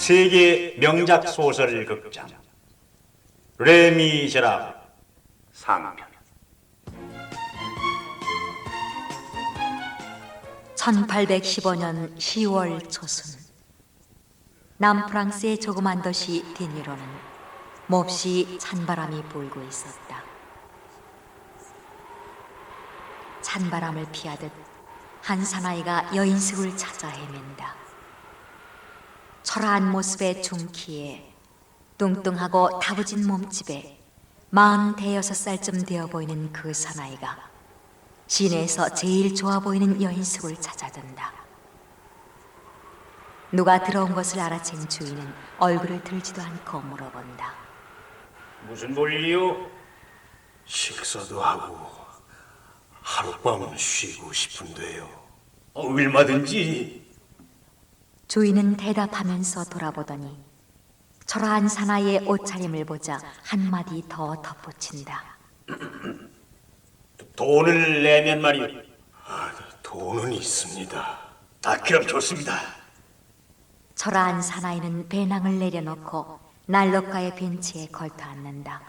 세계 명작 소설 극장 레미제라블 상편. 1815년 10월 초순, 남프랑스의 조그만 도시 디니로는 몹시 찬바람이 불고 있었다. 찬바람을 피하듯 한 사나이가 여인숙을 찾아 헤맨다. 초라한 모습의 중키에 뚱뚱하고 다부진 몸집에 46살 되어 보이는 그 사나이가 시내에서 제일 좋아 보이는 여인숙을 찾아든다. 누가 들어온 것을 알아챈 주인은 얼굴을 들지도 않고 물어본다. 무슨 볼일이요? 식사도 하고 하룻밤 쉬고 싶은데요. 얼마든지. 주인은 대답하면서 돌아보더니 초라한 사나이의 옷차림을 보자 한마디 더 덧붙인다. 돈을 내면 말이오. 돈은 있습니다. 그럼 좋습니다. 초라한 사나이는 배낭을 내려놓고 난로가의 벤치에 걸터 앉는다.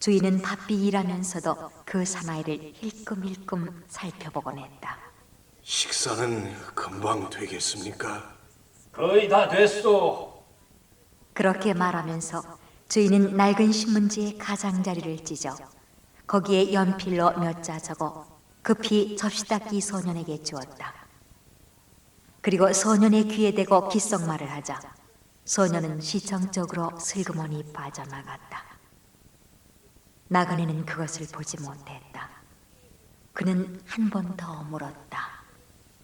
주인은 바삐 일하면서도 그 사나이를 힐끔힐끔 살펴보곤 했다. 식사는 금방 되겠습니까? 거의 다 됐소. 그렇게 말하면서 주인은 낡은 신문지에 가장자리를 찢어 거기에 연필로 몇 자 적어 급히 접시닦기 소년에게 주었다. 그리고 소년의 귀에 대고 귓속말을 하자 소년은 시청적으로 슬그머니 빠져나갔다. 나그네는 그것을 보지 못했다. 그는 한 번 더 물었다.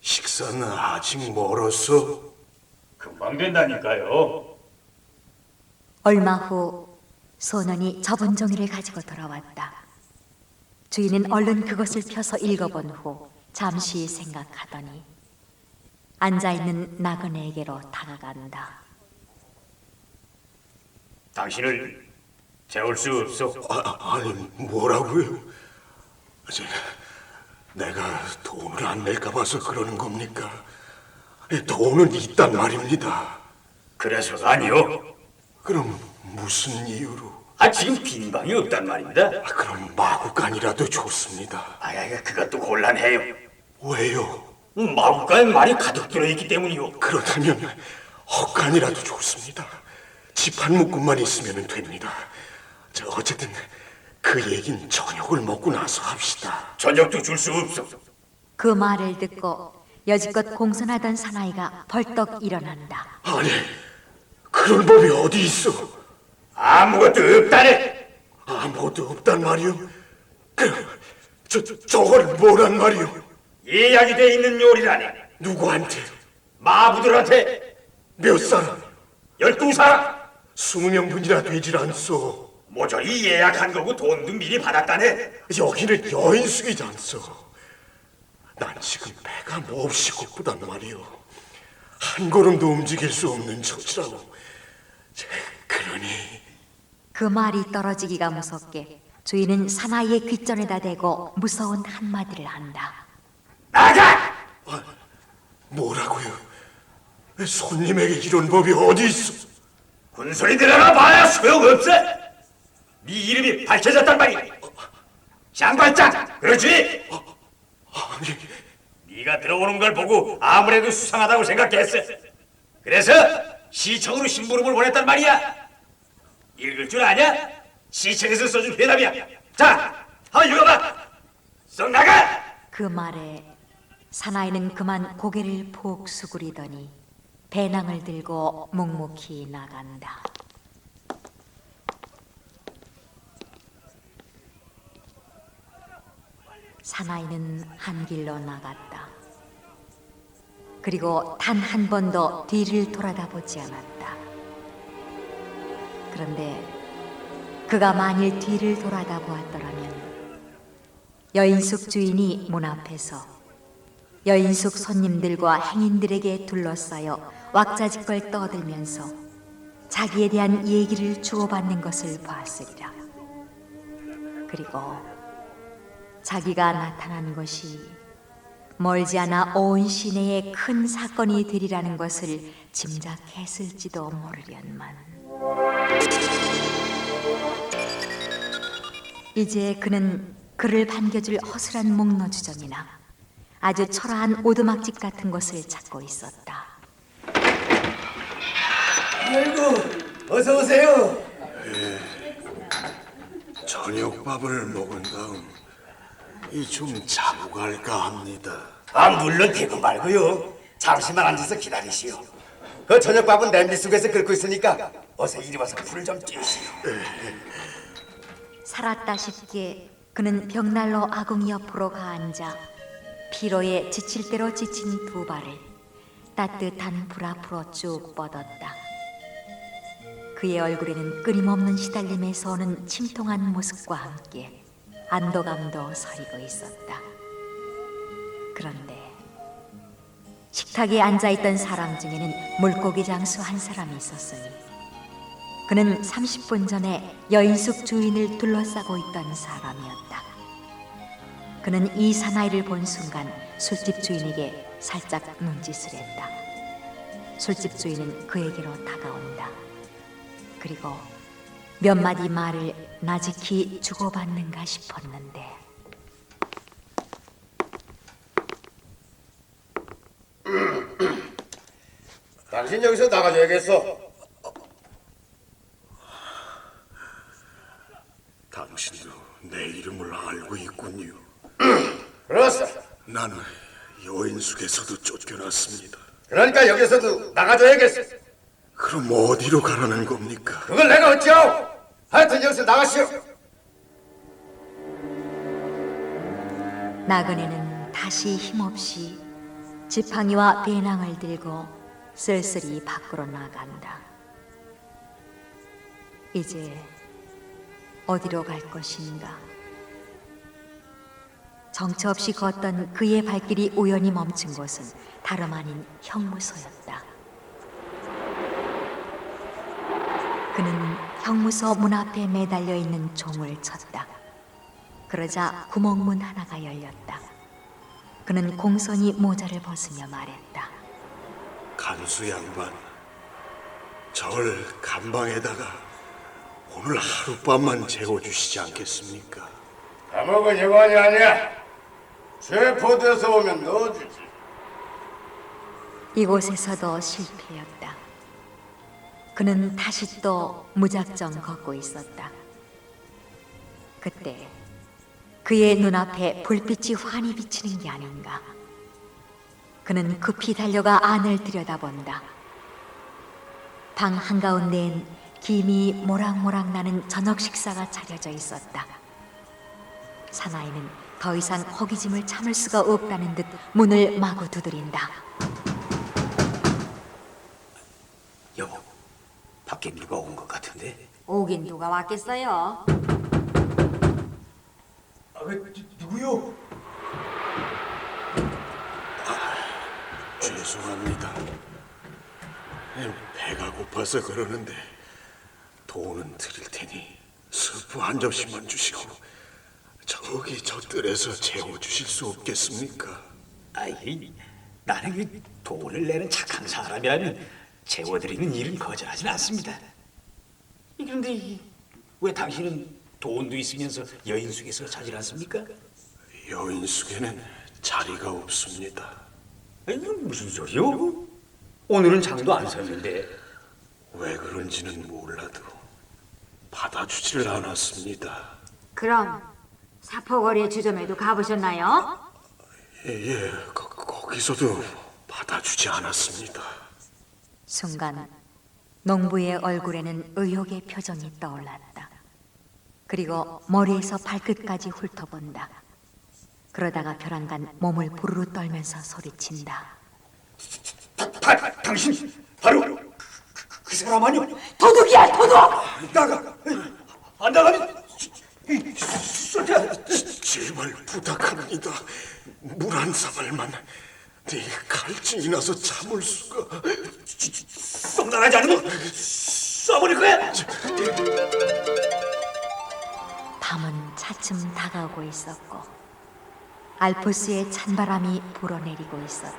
식사는 아직 멀었어? 금방 된다니까요. 얼마 후 소년이 접은 종이를 가지고 돌아왔다. 주인은 얼른 그것을 펴서 읽어본 후 잠시 생각하더니 앉아있는 나그네에게로 다가간다. 당신을 재울 수 없소. 아니 뭐라고요? 내가 돈을 안 낼까 봐서 그러는 겁니까? 돈은 있단 말입니다. 그래서가 아니요. 그럼 무슨 이유로? 지금 빈 방이 없단 말입니다. 그럼 마구간이라도 좋습니다. 그것도 곤란해요. 왜요? 마구간에 말이 가득 들어있기 때문이요. 그렇다면 헛간이라도 좋습니다. 집 한 묶음만 있으면 됩니다. 어쨌든 그 얘긴 저녁을 먹고 나서 합시다. 저녁도 줄 수 없어. 그 말을 듣고 여지껏 공손하던 사나이가 벌떡 일어난다. 아니, 그런 법이 어디 있어? 아무것도 없다네. 아무것도 없단 말이오? 저걸 뭐란 말이오? 예약이 돼 있는 요리라네. 누구한테? 마부들한테. 몇 사람? 12사람. 20명분이나 되질 않소. 모조리 예약한 거고 돈도 미리 받았다네. 여기는 여인숙이지 않소. 난 지금 배가 몹시 고프단 말이오. 한 걸음도 움직일 수 없는 처지라고. 그러니 그 말이 떨어지기가 무섭게 주인은 사나이의 귓전에다 대고 무서운 한마디를 한다. 나가! 뭐라고요? 손님에게 이런 법이 어디 있어? 군소리 들어라 봐야 소용없어. 네 이름이 밝혀졌단 말이야. 장발장, 그렇지? 아니, 네가 들어오는 걸 보고 아무래도 수상하다고 생각했어. 그래서 시청으로 심부름을 보냈단 말이야. 읽을 줄 아냐? 시청에서 써준 회답이야. 자, 한번 읽어봐. 썩 나가! 그 말에 사나이는 그만 고개를 푹 수그리더니 배낭을 들고 묵묵히 나간다. 사나이는 한 길로 나갔다. 그리고 단 한 번도 뒤를 돌아다보지 않았다. 그런데 그가 만일 뒤를 돌아다보았더라면 여인숙 주인이 문 앞에서 여인숙 손님들과 행인들에게 둘러싸여 왁자지껄 떠들면서 자기에 대한 얘기를 주고받는 것을 봤으리라. 그리고 자기가 나타난 것이 멀지 않아 온 시내에 큰 사건이 되리라는 것을 짐작했을지도 모르련만 이제 그는 그를 반겨줄 허술한 목노주점이나 아주 초라한 오두막집 같은 곳을 찾고 있었다. 아이고, 어서 오세요. 저녁밥을 먹은 다음 이 좀 자고 갈까 합니다. 아, 물론 대고 말고요. 잠시만 앉아서 기다리시오. 그 저녁밥은 냄비 속에서 끓고 있으니까 어서 이리 와서 불을 좀 쬐시오. 살았다 싶게 그는 벽난로 아궁이 옆으로 가앉아 피로에 지칠 대로 지친 두 발을 따뜻한 불 앞으로 쭉 뻗었다. 그의 얼굴에는 끊임없는 시달림에서 오는 침통한 모습과 함께 안도감도 서리고 있었다. 그런데 식탁에 앉아있던 사람 중에는 물고기 장수 한 사람이 있었으니 그는 30분 전에 여인숙 주인을 둘러싸고 있던 사람이었다. 그는 이 사나이를 본 순간 술집 주인에게 살짝 눈짓을 했다. 술집 주인은 그에게로 다가온다. 그리고 몇 마디 말을 나직히 주고받는가 싶었는데 당신 여기서 나가줘야겠어. 당신도 내 이름을 알고 있군요. 그렇소. 나는 여인숙에서도 쫓겨났습니다. 그러니까 여기서도 나가줘야겠어. 그럼 어디로 가라는 겁니까? 그걸 내가 어찌하오? 하여튼 여기서 나가시오. 나그네는 다시 힘없이 지팡이와 배낭을 들고 쓸쓸히 밖으로 나간다. 이제 어디로 갈 것인가? 정처 없이 걷던 그의 발길이 우연히 멈춘 곳은 다름 아닌 형무소였다. 그는 형무소 문 앞에 매달려 있는 종을 쳤다. 그러자 구멍문 하나가 열렸다. 그는 공손히 모자를 벗으며 말했다. 간수 양반, 절 감방에다가 오늘 하룻밤만 재워주시지 않겠습니까? 감옥은 여관이 아니야. 죄포돼서 오면 넣어주지. 이곳에서도 실패였다. 그는 다시 또 무작정 걷고 있었다. 그때 그의 눈앞에 불빛이 환히 비치는 게 아닌가. 그는 급히 달려가 안을 들여다본다. 방 한가운데엔 김이 모락모락 나는 저녁 식사가 차려져 있었다. 사나이는 더 이상 호기심을 참을 수가 없다는 듯 문을 마구 두드린다. 여보, 밖에 누가 온 것 같은데? 오긴 누가 왔겠어요? 누구요? 죄송합니다. 배가 고파서 그러는데 돈은 드릴 테니 스프 한 접시만 주시고 저기 저 뜰에서 재워주실 수 없겠습니까? 아이, 나는 그 돈을 내는 착한 사람이라면 재워드리는 일은 거절하진 않습니다. 그런데 왜 당신은 돈도 있으면서 여인숙에서 자질 않습니까? 여인숙에는 자리가 없습니다. 아니, 이건 무슨 소리요? 오늘은 장도 안 섰는데. 왜 그런지는 몰라도 받아주지를 않았습니다. 그럼 사포거리 주점에도 가보셨나요? 예, 거기서도 받아주지 않았습니다. 순간 농부의 얼굴에는 의욕의 표정이 떠올랐다. 그리고 머리에서 발끝까지 훑어본다. 그러다가 벼랑간 몸을 부르르 떨면서 소리친다. 당신 바로 그 사람 아니오? 도둑이야, 도둑! 나가! 안 나가면 쏘자! 제발 부탁합니다. 물 한 사발만. 네 갈증이 나서 참을 수가. 썩 나가지 않으면 쏴버릴 거야! 밤은 차츰 다가오고 있었고 알프스의 찬바람이 불어내리고 있었다.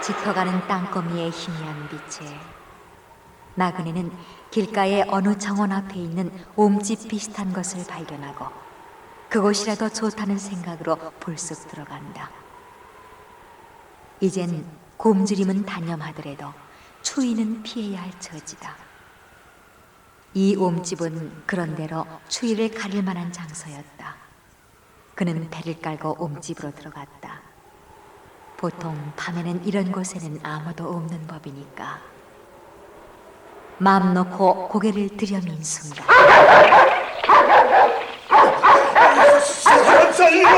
짙어가는 땅거미의 희미한 빛에 나그네는 길가의 어느 정원 앞에 있는 옴집 비슷한 것을 발견하고 그곳이라도 좋다는 생각으로 불쑥 들어간다. 이젠 곰주림은 단념하더라도 추위는 피해야 할 처지다. 이 옴집은 그런대로 추위를 가릴 만한 장소였다. 그는 배를 깔고 옴집으로 들어갔다. 보통 밤에는 이런 곳에는 아무도 없는 법이니까. 마음 놓고 고개를 들여민 순간 사람 살리고!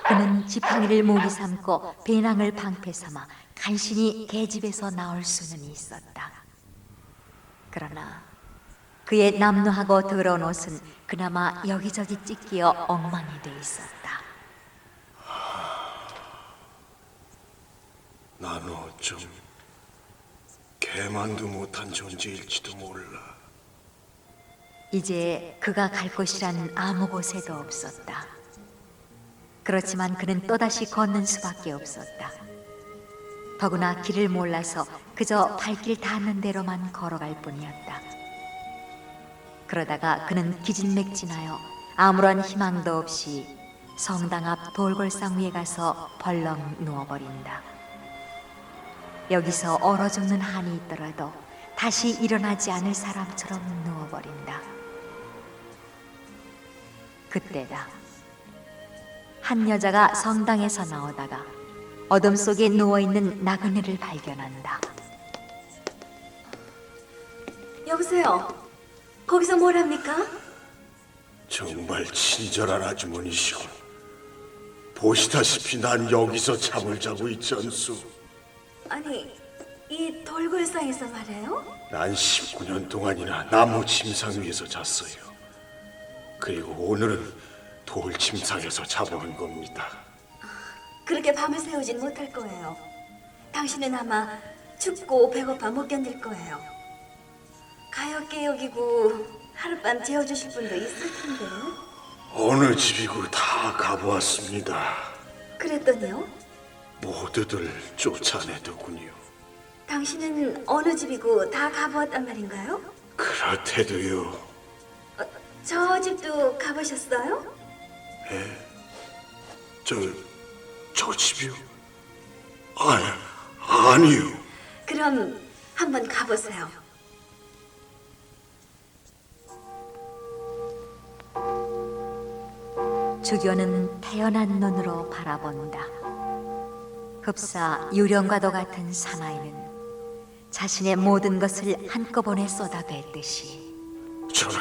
그는 지팡이를 목이 삼고 배낭을 방패 삼아 간신히 계집에서 나올 수는 있었다. 그러나 그의 남루하고 더러운 옷은 그나마 여기저기 찢기어 엉망이 돼 있었다. 난 어쩜 개만도 못한 존재일지도 몰라. 이제 그가 갈 곳이란 아무 곳에도 없었다. 그렇지만 그는 또다시 걷는 수밖에 없었다. 더구나 길을 몰라서 그저 발길 닿는 대로만 걸어갈 뿐이었다. 그러다가 그는 기진맥진하여 아무런 희망도 없이 성당 앞 돌골상 위에 가서 벌렁 누워버린다. 여기서 얼어 죽는 한이 있더라도 다시 일어나지 않을 사람처럼 누워버린다. 그때다. 한 여자가 성당에서 나오다가 어둠 속에 누워있는 나그네를 발견한다. 여보세요? 거기서 뭘 합니까? 정말 친절한 아주머니시군. 보시다시피 난 여기서 잠을 자고 있지 않소. 아니, 이 돌골상에서 말해요? 난 19년 동안이나 나무 침상 위에서 잤어요. 그리고 오늘은 돌 침상에서 자보는 겁니다. 그렇게 밤을 새우진 못할 거예요. 당신은 아마 춥고 배고파 못 견딜 거예요. 가엾게 여기고 하룻밤 재워주실 분도 있을 텐데. 어느 집이고 다 가보았습니다. 그랬더니요? 모두들 쫓아내더군요. 당신은 어느 집이고 다 가보았단 말인가요? 그렇대도요. 저 집도 가보셨어요? 저 집이요? 아니요. 그럼 한번 가보세요. 주교는 태연한 눈으로 바라본다. 흡사 유령과도 같은 사나이는 자신의 모든 것을 한꺼번에 쏟아붓듯이 저는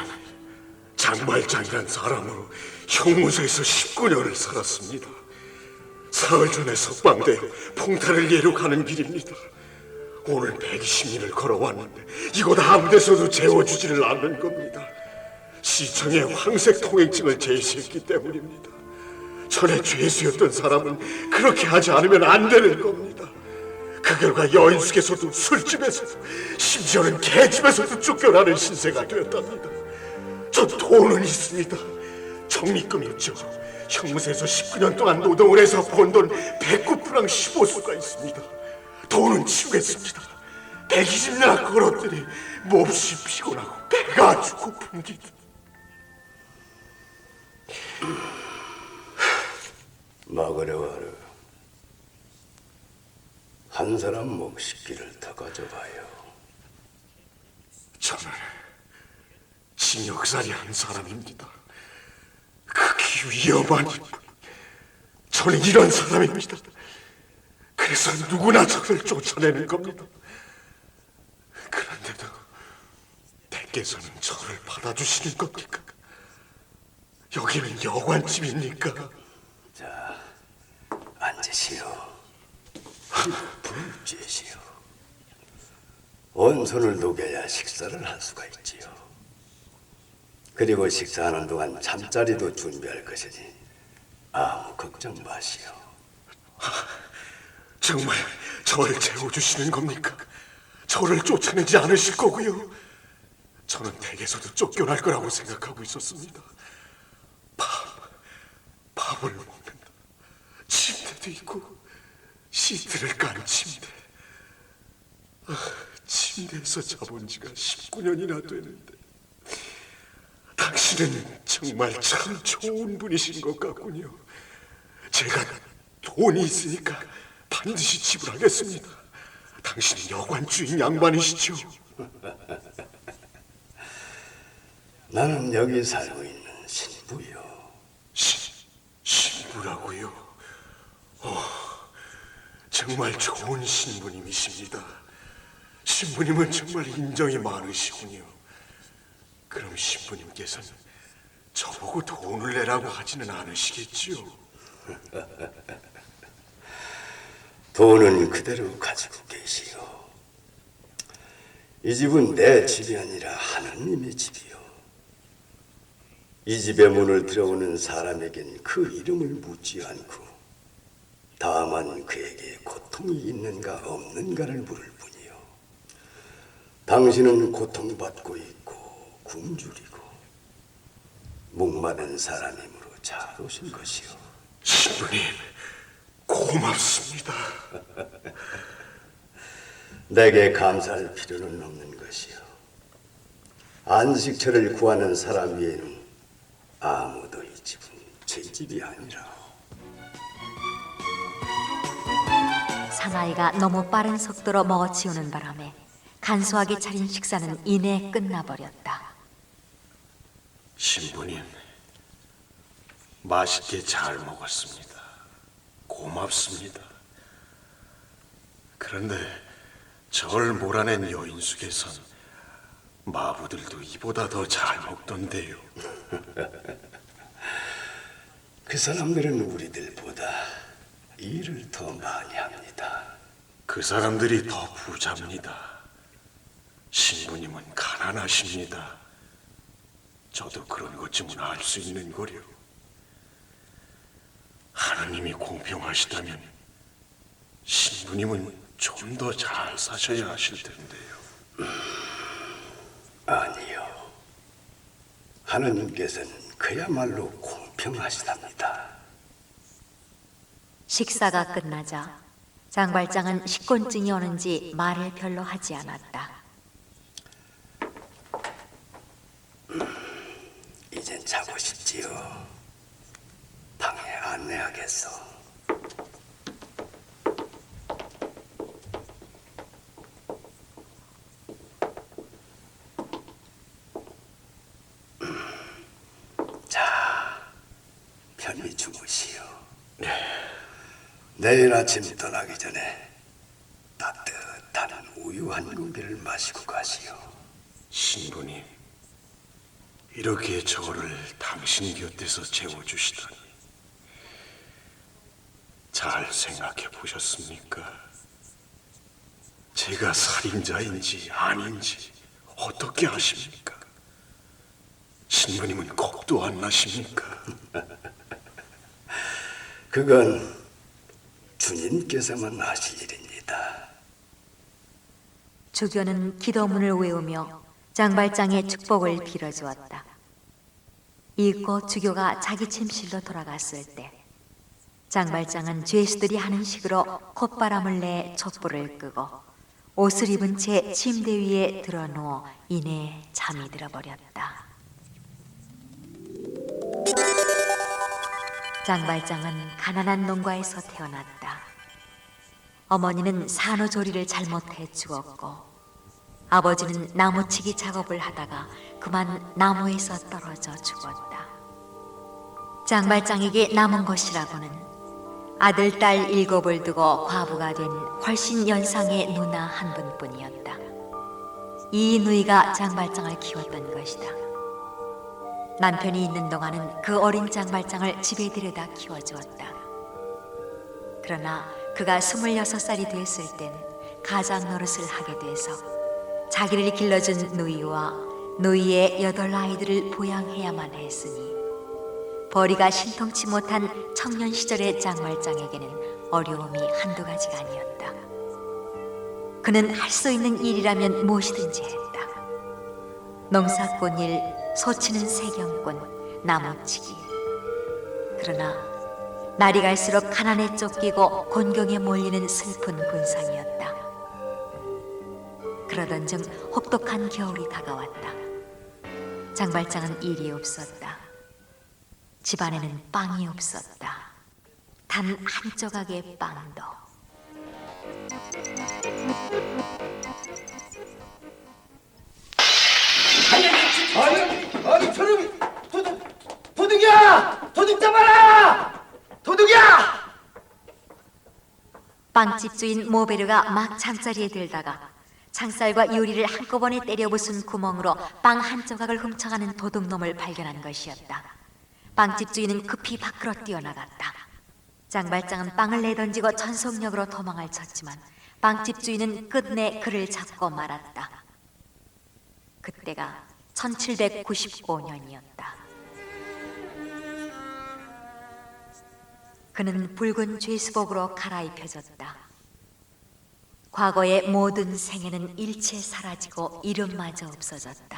장발장이란 사람으로 형무소에서 19년을 살았습니다. 사흘 전에 석방되어 풍타를 예로 가는 길입니다. 오늘 120리를 걸어왔는데 이곳 아무 데서도 재워주지를 않는 겁니다. 시청에 황색 통행증을 제시했기 때문입니다. 전에 죄수였던 사람은 그렇게 하지 않으면 안 되는 겁니다. 그 결과 여인숙에서도 술집에서도 심지어는 개집에서도 쫓겨나는 신세가 되었답니다. 저 돈은 있습니다. 적립금 있죠. 형무소에서 19년 동안 노동을 해서 번 돈 109프랑 15수가 있습니다. 돈은 치우겠습니다. 120년 걸었더니 몹시 피곤하고 배가 아주 고픕니다. 마그레와르, 한 사람 몸 식기를 더 가져봐요. 저는 징역살이 한 사람입니다. 극히 위험한 인물. 저는 이런 사람입니다. 그래서 누구나 저를 쫓아내는 겁니다. 그런데도 대께서는 저를 받아주시는 겁니까? 여기는 여관집입니까? 자, 앉으시오. 불 쬐시오. 온손을 녹여야 식사를 할 수가 있지요. 그리고 식사하는 동안 잠자리도 준비할 것이니 아무 걱정 마시오. 정말 저를 재워주시는 겁니까? 저를 쫓아내지 않으실 거고요. 저는 댁에서도 쫓겨날 거라고 생각하고 있었습니다. 밥을 먹는다. 침대도 있고 시트를 깐 침대. 침대에서 자본 지가 19년이나 되는데 당신은 정말 참 좋은 분이신 것 같군요. 제가 돈이 있으니까 반드시 지불하겠습니다. 당신은 여관 주인 양반이시죠? 나는 여기 살고 있는 신부요. 신부라고요? 정말 좋은 신부님이십니다. 신부님은 정말 인정이 많으시군요. 그럼 신부님께서는 저보고 돈을 내라고 하지는 않으시겠지요? 돈은 그대로 가지고 계시오. 이 집은 내 집이 아니라 하느님의 집이요. 이 집의 문을 들어오는 사람에겐 그 이름을 묻지 않고 다만 그에게 고통이 있는가 없는가를 물을 뿐이요. 당신은 고통받고 있고 굶주리고 목마른 사람이므로 잘 오신 것이요. 신부님, 고맙습니다. 내게 감사할 필요는 없는 것이요. 안식처를 구하는 사람 외에는 아무도 이 집은 제 집이 아니라. 사나이가 너무 빠른 속도로 먹어치우는 바람에 간소하게 차린 식사는 이내 끝나버렸다. 신부님, 맛있게 잘 먹었습니다. 고맙습니다. 그런데 절 몰아낸 여인 속에선 마부들도 이보다 더 잘 먹던데요. 그 사람들은 우리들보다 일을 더 많이 합니다. 그 사람들이 더 부자입니다. 신부님은 가난하십니다. 저도 그런 것쯤은 알 수 있는 거려. 하나님이 공평하시다면 신부님은 좀 더 잘 사셔야 하실 텐데요. 아니요. 하느님께서는 그야말로 공평하시답니다. 식사가 끝나자 장발장은 식곤증이 오는지 말을 별로 하지 않았다. 이젠 자고 싶지요. 방에 안내하겠소. 자, 편히 주무시오. 내일 아침 떠나기 전에 따뜻한 우유 한 공기를 마시고 가시오. 신부님, 이렇게 저를 당신 곁에서 재워주시다니 잘 생각해 보셨습니까? 제가 살인자인지 아닌지 어떻게 아십니까? 신부님은 겁도 안 나십니까? 그건 주님께서만 하실 일입니다. 주교는 기도문을 외우며 장발장의 축복을 빌어주었다. 이윽고 주교가 자기 침실로 돌아갔을 때 장발장은 죄수들이 하는 식으로 콧바람을 내 촛불을 끄고 옷을 입은 채 침대 위에 드러누워 이내 잠이 들어버렸다. 장발장은 가난한 농가에서 태어났다. 어머니는 산후조리를 잘못해 죽었고 아버지는 나무치기 작업을 하다가 그만 나무에서 떨어져 죽었다. 장발장에게 남은 것이라고는 아들, 딸 7을 두고 과부가 된 훨씬 연상의 누나 한 분뿐이었다. 이 누이가 장발장을 키웠던 것이다. 남편이 있는 동안은 그 어린 장발장을 집에 들여다 키워주었다. 그러나 그가 26살이 됐을 땐 가장 노릇을 하게 돼서 자기를 길러준 누이와 누이의 8아이들을 보양해야만 했으니 벌이가 신통치 못한 청년 시절의 장발장에게는 어려움이 한두 가지가 아니었다. 그는 할 수 있는 일이라면 무엇이든지 했다. 농사꾼일, 소치는 세경꾼, 나무치기. 그러나 날이 갈수록 가난에 쫓기고 곤경에 몰리는 슬픈 군상이었다. 그러던 중 혹독한 겨울이 다가왔다. 장발장은 일이 없었다. 집안에는 빵이 없었다. 단 한 조각의 빵도. 아니 저놈이 도둑이야! 도둑 잡아라! 도둑이야! 빵집 주인 모베르가 막 잠자리에 들다가 창살과 유리를 한꺼번에 때려 부순 구멍으로 빵 한 조각을 훔쳐가는 도둑놈을 발견한 것이었다. 빵집 주인은 급히 밖으로 뛰어나갔다. 장발장은 빵을 내던지고 전속력으로 도망을 쳤지만 빵집 주인은 끝내 그를 잡고 말았다. 그때가 1795년이었다. 그는 붉은 죄수복으로 갈아입혀졌다. 과거의 모든 생애는 일체 사라지고 이름마저 없어졌다.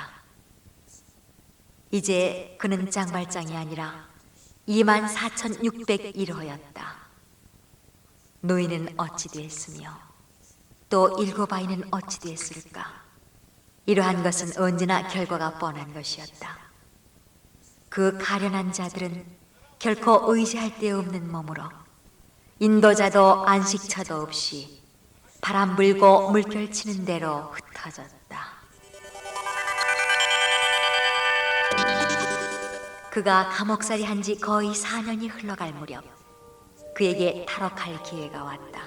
이제 그는 장발장이 아니라 24,601호였다. 노인은 어찌 됐으며 또 일곱 아이는 어찌 됐을까? 이러한 것은 언제나 결과가 뻔한 것이었다. 그 가련한 자들은 결코 의지할 데 없는 몸으로 인도자도 안식처도 없이 바람 불고 물결 치는 대로 흩어졌다. 그가 감옥살이 한 지 거의 4년이 흘러갈 무렵 그에게 탈옥할 기회가 왔다.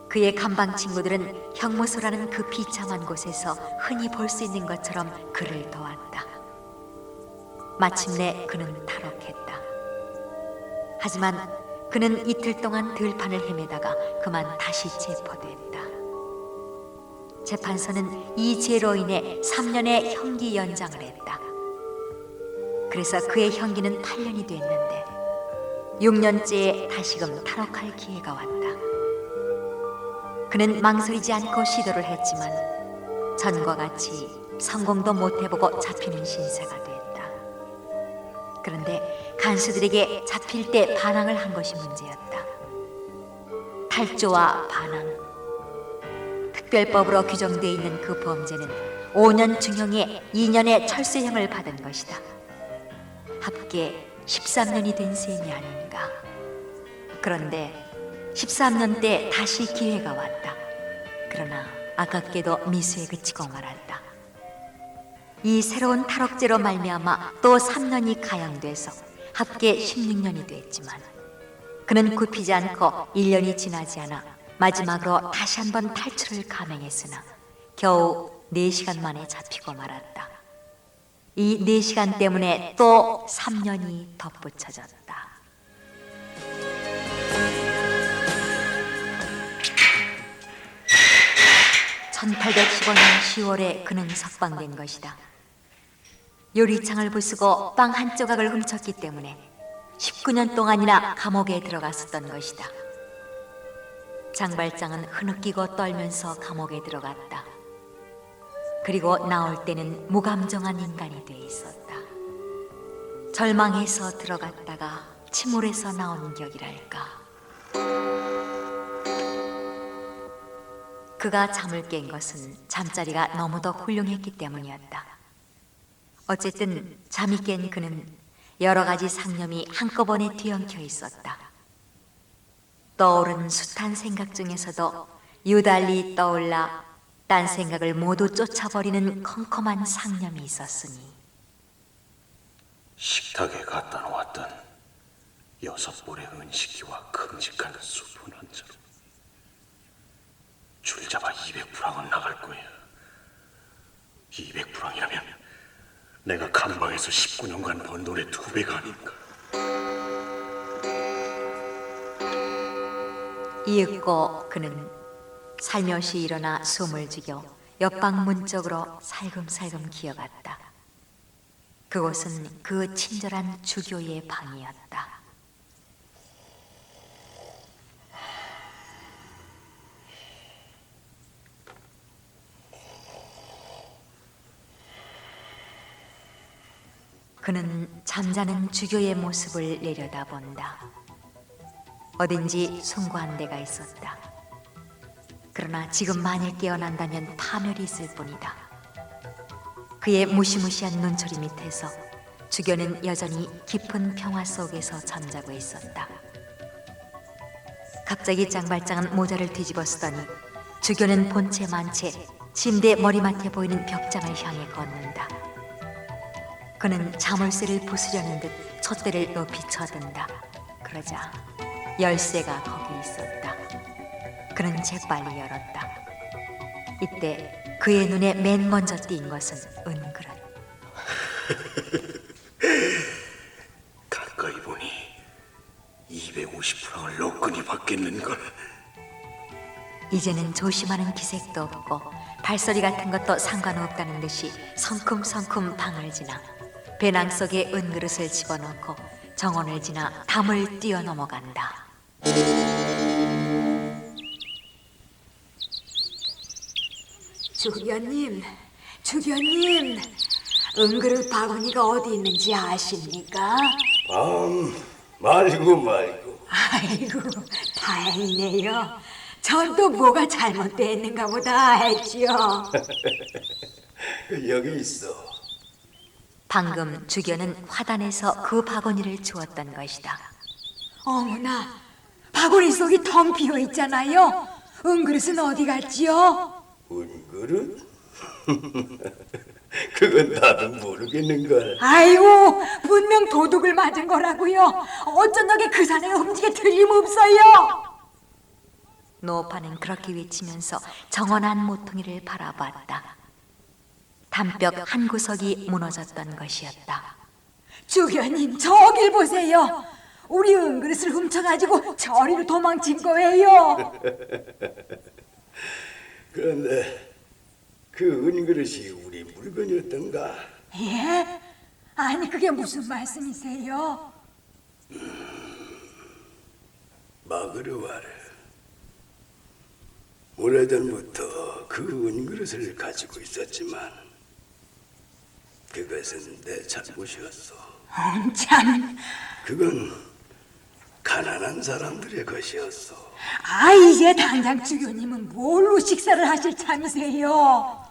그의 감방 친구들은 형무소라는 그 비참한 곳에서 흔히 볼 수 있는 것처럼 그를 도왔다. 마침내 그는 탈옥했다. 하지만 그는 이틀 동안 들판을 헤매다가 그만 다시 체포됐다. 재판소는 이 죄로 인해 3년의 형기 연장을 했다. 그래서 그의 형기는 8년이 됐는데 6년째에 다시금 탈옥할 기회가 왔다. 그는 망설이지 않고 시도를 했지만 전과 같이 성공도 못해보고 잡히는 신세가 됐다. 그런데 간수들에게 잡힐 때 반항을 한 것이 문제였다. 탈조와 반항. 특별법으로 규정되어 있는 그 범죄는 5년 중형에 2년의 철수형을 받은 것이다. 합계 13년이 된 셈이 아닌가. 그런데 13년 때 다시 기회가 왔다. 그러나 아깝게도 미수에 그치고 말았다. 이 새로운 탈옥죄로 말미암아 또 3년이 가용돼서 합계 16년이 됐지만 그는 굽히지 않고 1년이 지나지 않아 마지막으로 다시 한번 탈출을 감행했으나 겨우 4시간 만에 잡히고 말았다. 이 4시간 때문에 또 3년이 덧붙여졌다. 1815년 10월에 그는 석방된 것이다. 요리창을 부수고 빵 한 조각을 훔쳤기 때문에 19년 동안이나 감옥에 들어갔었던 것이다. 장발장은 흐느끼고 떨면서 감옥에 들어갔다. 그리고 나올 때는 무감정한 인간이 돼 있었다. 절망해서 들어갔다가 침울해서 나온 격이랄까. 그가 잠을 깬 것은 잠자리가 너무도 훌륭했기 때문이었다. 어쨌든 잠이 깬 그는 여러 가지 상념이 한꺼번에 뒤엉켜 있었다. 떠오른 숱한 생각 중에서도 유달리 떠올라 딴 생각을 모두 쫓아버리는 컴컴한 상념이 있었으니 식탁에 갖다 놓았던 6볼의 은식기와 큼직한 수분 한 자루. 줄잡아 200프랑은 나갈 거야. 200프랑이라면 내가 감방에서 19년간 번 돈의 2배가 아닌가. 이윽고 그는 살며시 일어나 숨을 죽여 옆방 문 쪽으로 살금살금 기어갔다. 그곳은 그 친절한 주교의 방이었다. 그는 잠자는 주교의 모습을 내려다본다. 어딘지 숭고한 데가 있었다. 그러나 지금 만일 깨어난다면 파멸이 있을 뿐이다. 그의 무시무시한 눈초리 밑에서 주교는 여전히 깊은 평화 속에서 잠자고 있었다. 갑자기 짱발짱은 모자를 뒤집어 쓰더니 주교는 본체 만체 침대 머리맡에 보이는 벽장을 향해 걷는다. 그는 자물쇠를 부수려는 듯 촛대를 높이 쳐든다. 그러자 열쇠가 거기 있었다. 그는 재빨리 열었다. 이때 그의 눈에 맨 먼저 띈 것은 은그릇. 가까이 보니 250프랑을 로끈히 받겠는걸. 이제는 조심하는 기색도 없고 발소리 같은 것도 상관없다는 듯이 성큼성큼 방을 지나 배낭 속에 은그릇을 집어넣고 정원을 지나 담을 뛰어넘어간다. 주교님, 은그릇 바구니가 어디 있는지 아십니까? 말고. 아이고, 다행이네요. 전 또 뭐가 잘못됐는가 보다 했지요. 여기 있어. 방금 주교는 화단에서 그 바구니를 주었던 것이다. 어머나, 바구니 속이 텅 비어 있잖아요. 은그릇은 어디 갔지요? 은그릇? 그건 나도 모르겠는걸. 아이고, 분명 도둑을 맞은 거라고요. 어쩐 덕에 그 산에 움직여 틀림없어요. 노파는 그렇게 외치면서 정원 안 모퉁이를 바라봤다. 담벽 한 구석이 무너졌던 것이었다. 주교님, 저길 보세요. 우리 은그릇을 훔쳐가지고 저리로 도망친 거예요. 그런데 그 은그릇이 우리 물건이었던가? 예? 아니, 그게 무슨 말씀이세요? 마그르와르, 오래전부터 그 은그릇을 가지고 있었지만 그것은 내 잘못이었어. 참, 그건 가난한 사람들의 것이었어. 이제 당장 주교님은 뭘로 식사를 하실 참이세요?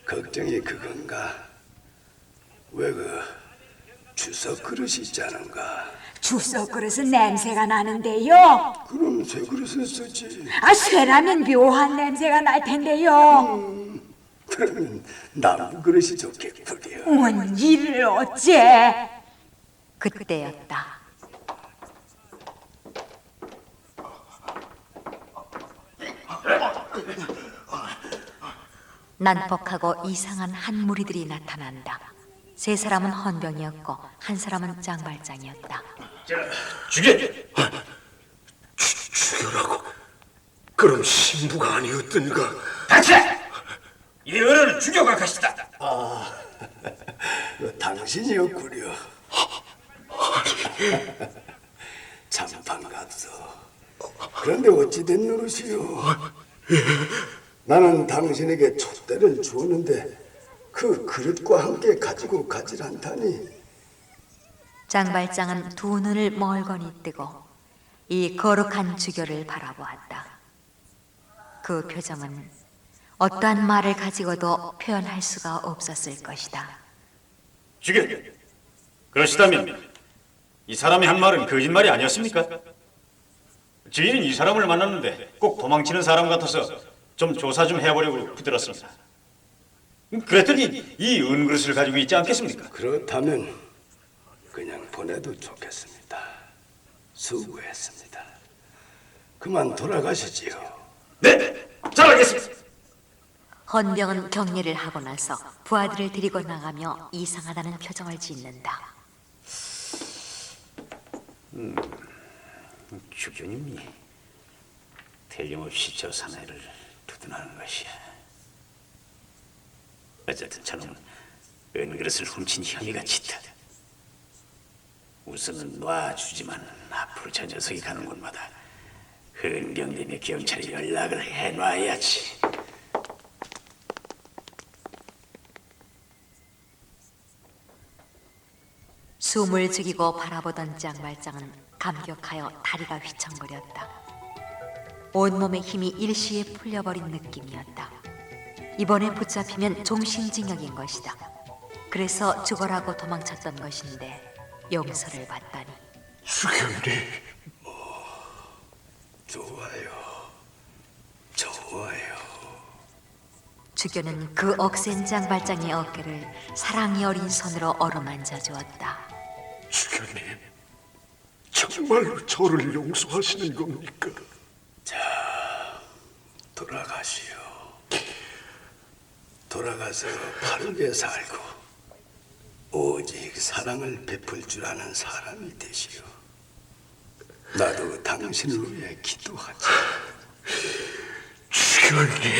걱정이 그건가? 왜 그 주석 그릇이 있지 않은가? 주석 그릇은 냄새가 나는데요. 그럼 새 그릇을 쓰지. 쇠라면 묘한 냄새가 날 텐데요. 그러면 나무 그릇이 좋겠구려. 이를 어째? 그때였다. 난폭하고 이상한 한 무리들이 나타난다. 세 사람은 헌병이었고 한 사람은 짱발장이었다. 주교! 주교라고? 그럼 신부가 아니었던가? 닥쳐! 이 어른은 주교가 가시다. 당신이었구려. 참 반갑소. 그런데 어찌 된 노릇이요? 나는 당신에게 촛대를 주었는데 그 그릇과 함께 가지고 가질 않다니. 짱발장은 두 눈을 멀거니 뜨고 이 거룩한 주교를 바라보았다. 그 표정은 어떠한 말을 가지고도 표현할 수가 없었을 것이다. 주교, 그러시다면 이 사람이 한 말은 거짓말이 아니었습니까? 저희는 이 사람을 만났는데 꼭 도망치는 사람 같아서 좀 조사 좀 해보려고 붙들었습니다. 그랬더니 이 은그릇을 가지고 있지 않겠습니까? 그렇다면 그냥 보내도 좋겠습니다. 수고했습니다. 그만 돌아가시지요. 네, 잘 알겠습니다. 헌병은 격려를 하고 나서 부하들을 데리고 나가며 이상하다는 표정을 짓는다. 주교님이 틀림없이 저 사내를 두둔하는 것이야. 어쨌든 저놈은 은그릇을 훔친 혐의가 짙다. 우선은 놔주지만 앞으로 저 녀석이 가는 곳마다 헌병님의 경찰에 연락을 해놔야지. 숨을 죽이고 바라보던 짱발장은 감격하여 다리가 휘청거렸다. 온몸의 힘이 일시에 풀려버린 느낌이었다. 이번에 붙잡히면 종신징역인 것이다. 그래서 죽어라고 도망쳤던 것인데 용서를 받다니. 주경님, 좋아요. 좋아요. 주교는 그 억센 짱발장의 어깨를 사랑이 어린 손으로 어루만져 주었다. 주경님, 정말로 저를 용서하시는 겁니까? 돌아가시오. 돌아가서 바르게 살고 오직 사랑을 베풀 줄 아는 사람이 되시오. 나도 당신을 위해 기도하지. 주경님.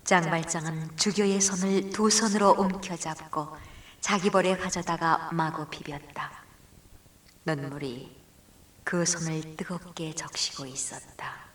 짱발장은 주교의 손을 두 손으로 움켜잡고 자기 볼에 가져다가 마구 비볐다. 눈물이 그 손을 뜨겁게 적시고 있었다.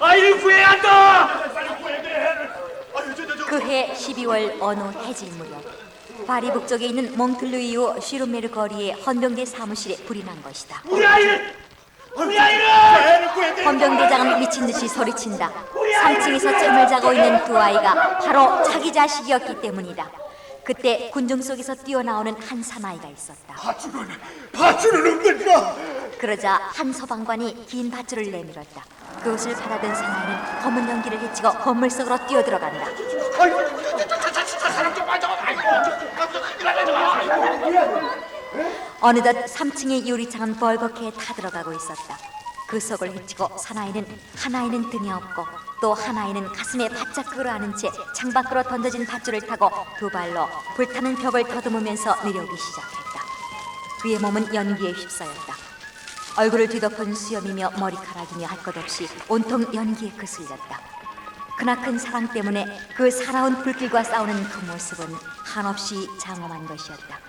아이를 구해야 한다. 그해 12월 어느 해질 무렵 파리 북쪽에 있는 몽틀루이오 슈르메르 거리의 헌병대 사무실에 불이 난 것이다. 우리 아이를 헌병대장은 미친 듯이 소리친다. 3층에서 잼을 자고 있는 두 아이가 바로 자기 자식이었기 때문이다. 그때 군중 속에서 뛰어나오는 한 사나이가 있었다. 밧줄은 없는가? 그러자 한 서방관이 긴 밧줄을 내밀었다. 그것을 바라던 사나이는 검은 연기를 헤치고 건물 속으로 뛰어들어간다. 어느덧 3층의 유리창은 벌겋게 타들어가고 있었다. 그 속을 헤치고 하나이는 등에 업고 또 하나이는 가슴에 바짝 끌어안은 채 창밖으로 던져진 밧줄을 타고 두 발로 불타는 벽을 더듬으면서 내려오기 시작했다. 그의 몸은 연기에 휩싸였다. 얼굴을 뒤덮은 수염이며 머리카락이며 할 것 없이 온통 연기에 그슬렸다. 크나큰 사랑 때문에 그 사나운 불길과 싸우는 그 모습은 한없이 장엄한 것이었다.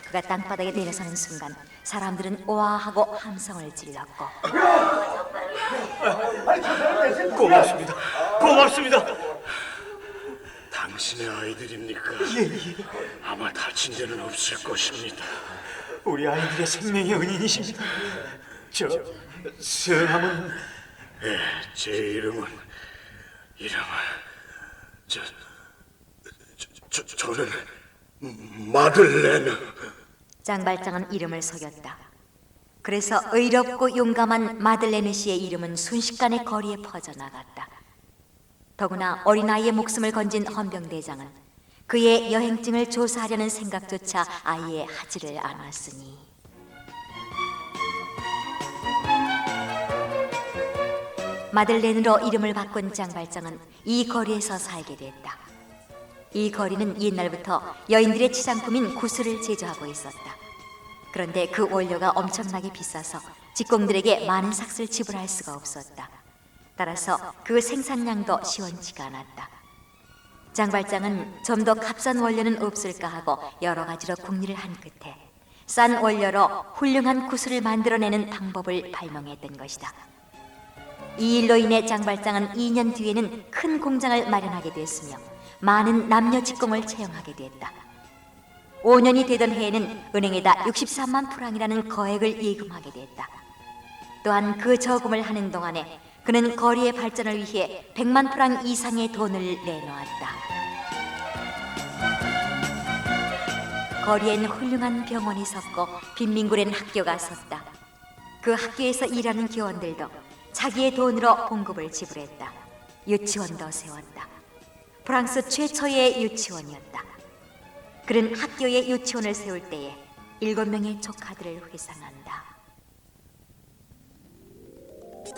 그가 땅바닥에 내려서는 순간 사람들은 오아하고 함성을 질렀고 고맙습니다. 당신의 아이들입니까? 아마 다친 데는 없을 것입니다. 우리 아이들의 생명의 은인이십니다. 저 성함은 제 이름은 저는 마들레느. 짱발장은 이름을 속였다. 그래서 의롭고 용감한 마들레느 씨의 이름은 순식간에 거리에 퍼져나갔다. 더구나 어린아이의 목숨을 건진 헌병대장은 그의 여행증을 조사하려는 생각조차 아예 하지를 않았으니. 마들렌으로 이름을 바꾼 짱발장은 이 거리에서 살게 됐다. 이 거리는 옛날부터 여인들의 치장품인 구슬을 제조하고 있었다. 그런데 그 원료가 엄청나게 비싸서 직공들에게 많은 삭슬 지불할 수가 없었다. 따라서 그 생산량도 시원치가 않았다. 짱발장은 좀 더 값싼 원료는 없을까 하고 여러 가지로 궁리를 한 끝에 싼 원료로 훌륭한 구슬을 만들어내는 방법을 발명했던 것이다. 이 일로 인해 짱발장은 2년 뒤에는 큰 공장을 마련하게 됐으며 많은 남녀 직공을 채용하게 됐다. 5년이 되던 해에는 은행에다 63만 프랑이라는 거액을 예금하게 됐다. 또한 그 저금을 하는 동안에 그는 거리의 발전을 위해 100만 프랑 이상의 돈을 내놓았다. 거리엔 훌륭한 병원이 섰고 빈민굴엔 학교가 섰다. 그 학교에서 일하는 교원들도 자기의 돈으로 봉급을 지불했다. 유치원도 세웠다. 프랑스 최초의 유치원이었다. 그는 학교에 유치원을 세울 때에 7명의 조카들을 회상한다.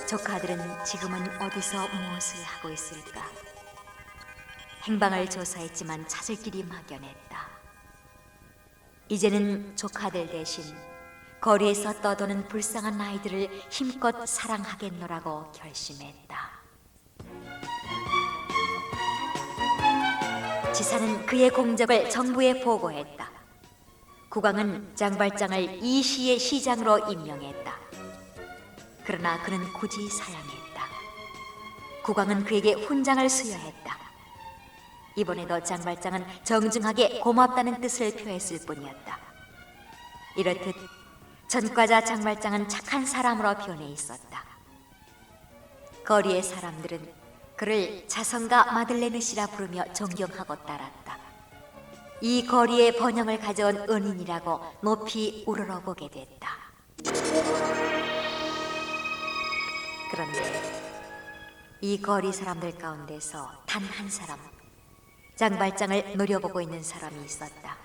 조카들은 지금은 어디서 무엇을 하고 있을까? 행방을 조사했지만 찾을 길이 막연했다. 이제는 조카들 대신 거리에서 떠도는 불쌍한 아이들을 힘껏 사랑하겠노라고 결심했다. 지사는 그의 공적을 정부에 보고했다. 국왕은 장발장을 이 시의 시장으로 임명했다. 그러나 그는 굳이 사양했다. 국왕은 그에게 훈장을 수여했다. 이번에도 장발장은 정중하게 고맙다는 뜻을 표했을 뿐이었다. 이렇듯 전과자 장발장은 착한 사람으로 변해 있었다. 거리의 사람들은 그를 자성가 마들레느시라 부르며 존경하고 따랐다. 이 거리의 번영을 가져온 은인이라고 높이 우러러보게 됐다. 그런데 이 거리 사람들 가운데서 단 한 사람, 장발장을 노려보고 있는 사람이 있었다.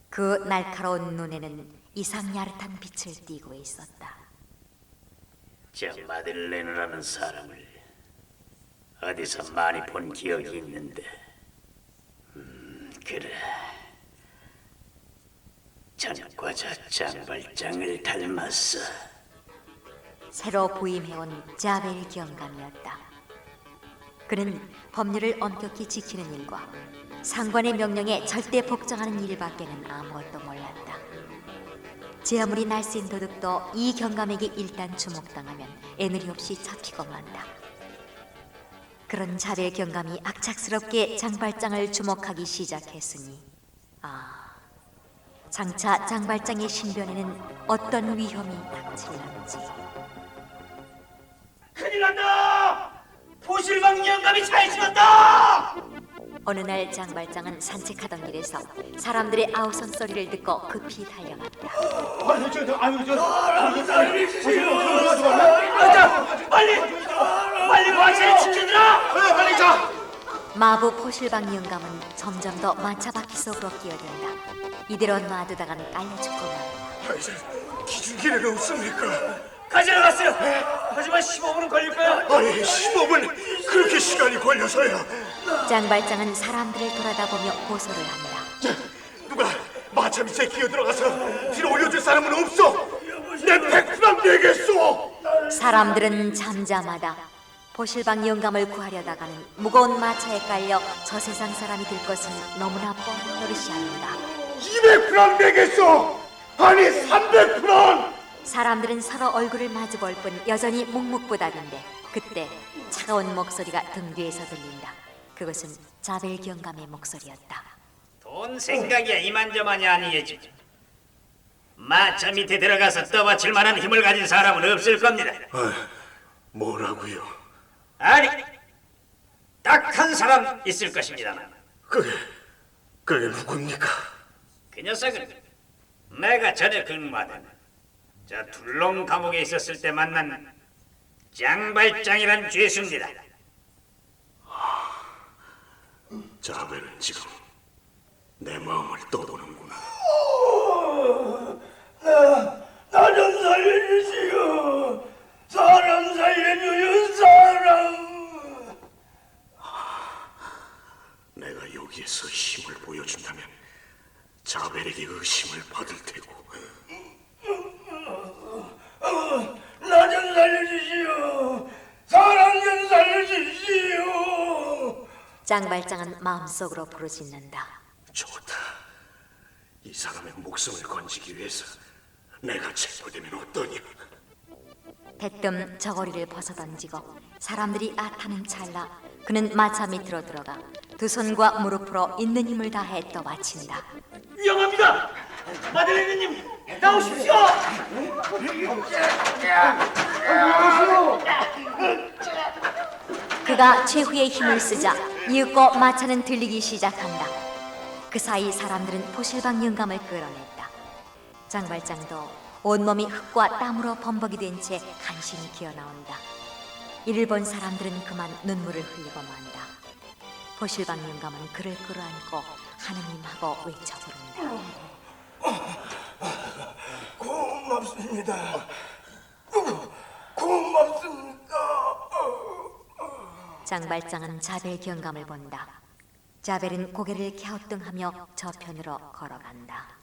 그 날카로운 눈에는 이상 야릇한 빛을 띠고 있었다. 저 마들레느라는 사람을 어디서 많이 본 기억이 있는데, 그래, 전과자 장발장을 닮았어. 새로 부임해온 자벨 경감이었다. 그는 법률을 엄격히 지키는 일과 상관의 명령에 절대 복종하는 일밖에는 아무것도 몰랐다. 제 아무리 날쌘 도둑도 이 경감에게 일단 주목당하면 애누리 없이 잡히고 만다. 그런 자벨 경감이 악착스럽게 장발장을 주목하기 시작했으니, 장차 장발장의 신변에는 어떤 위험이 닥칠런지. 큰일 난다! 포실방 영감이 잘 죽었다! 어느 날 장발장은 산책하던 길에서 사람들의 아우성 소리를 듣고 급히 달려갔다. 빨리 마차를 지켜주라! 빨리 자! 마부 포실방 영감은 점점 더 마차 바퀴 속으로 끼어든다. 이대로 놔두다간 깔려 죽고만. 기중기례가 없습니까? 가지러 갔어요. 하지만 15분은 걸릴 거야. 아니 15분 그렇게 시간이 걸려서야. 장발장은 사람들을 돌아다보며 고소를 한다. 누가 마차 밑에 기어들어가서 뒤로 올려줄 사람은 없어. 내 100프랑 내겠소. 사람들은 잠잠하다. 포실방 영감을 구하려다가는 무거운 마차에 깔려 저 세상 사람이 될 것은 너무나 뻔한 노릇이 아닌가. 200프랑 내겠소. 아니 300프랑. 사람들은 서로 얼굴을 마주볼 뿐 여전히 묵묵부답인데 그때 차가운 목소리가 등 뒤에서 들린다. 그것은 자벨 경감의 목소리였다. 돈 생각이야 이만저만이 아니겠지. 마차 밑에 들어가서 떠받칠 만한 힘을 가진 사람은 없을 겁니다. 뭐라고요? 아니, 딱 한 사람 있을 것입니다만 그게 누굽니까? 그 녀석은 내가 전에 근무하던 저 둘롱 감옥에 있었을 때 만난 장발장이란 죄수입니다. 자벨은 지금 내 마음을 떠도는구나. 나 좀 살려주시오. 사람 살려줘요, 사람. 내가 여기에서 힘을 보여준다면 자벨에게 의심을 받을 테고. 나 좀 살려주시오. 사람 좀 살려주시오. 장발장은 마음속으로 부르짖는다. 좋다. 이 사람의 목숨을 건지기 위해서 내가 체포되면 어떠냐? 대뜸 저고리를 벗어던지고 사람들이 아타는 찰나 그는 마차 밑으로 들어가 두 손과 무릎으로 있는 힘을 다해 떠받친다. 위험합니다. 마들레느님 나오십시오. 그가 최후의 힘을 쓰자 이윽고 마차는 들리기 시작한다. 그 사이 사람들은 포실방 영감을 끌어냈다. 장발장도 온몸이 흙과 땀으로 범벅이 된 채 간신히 기어나온다. 이를 본 사람들은 그만 눈물을 흘리고 만다. 포실방 영감은 그를 끌어안고 하느님하고 외쳐 부른다. 고맙습니다. 고맙습니다. 장발장은 자벨 경감을 본다. 자벨은 고개를 갸우뚱하며 저편으로 걸어간다.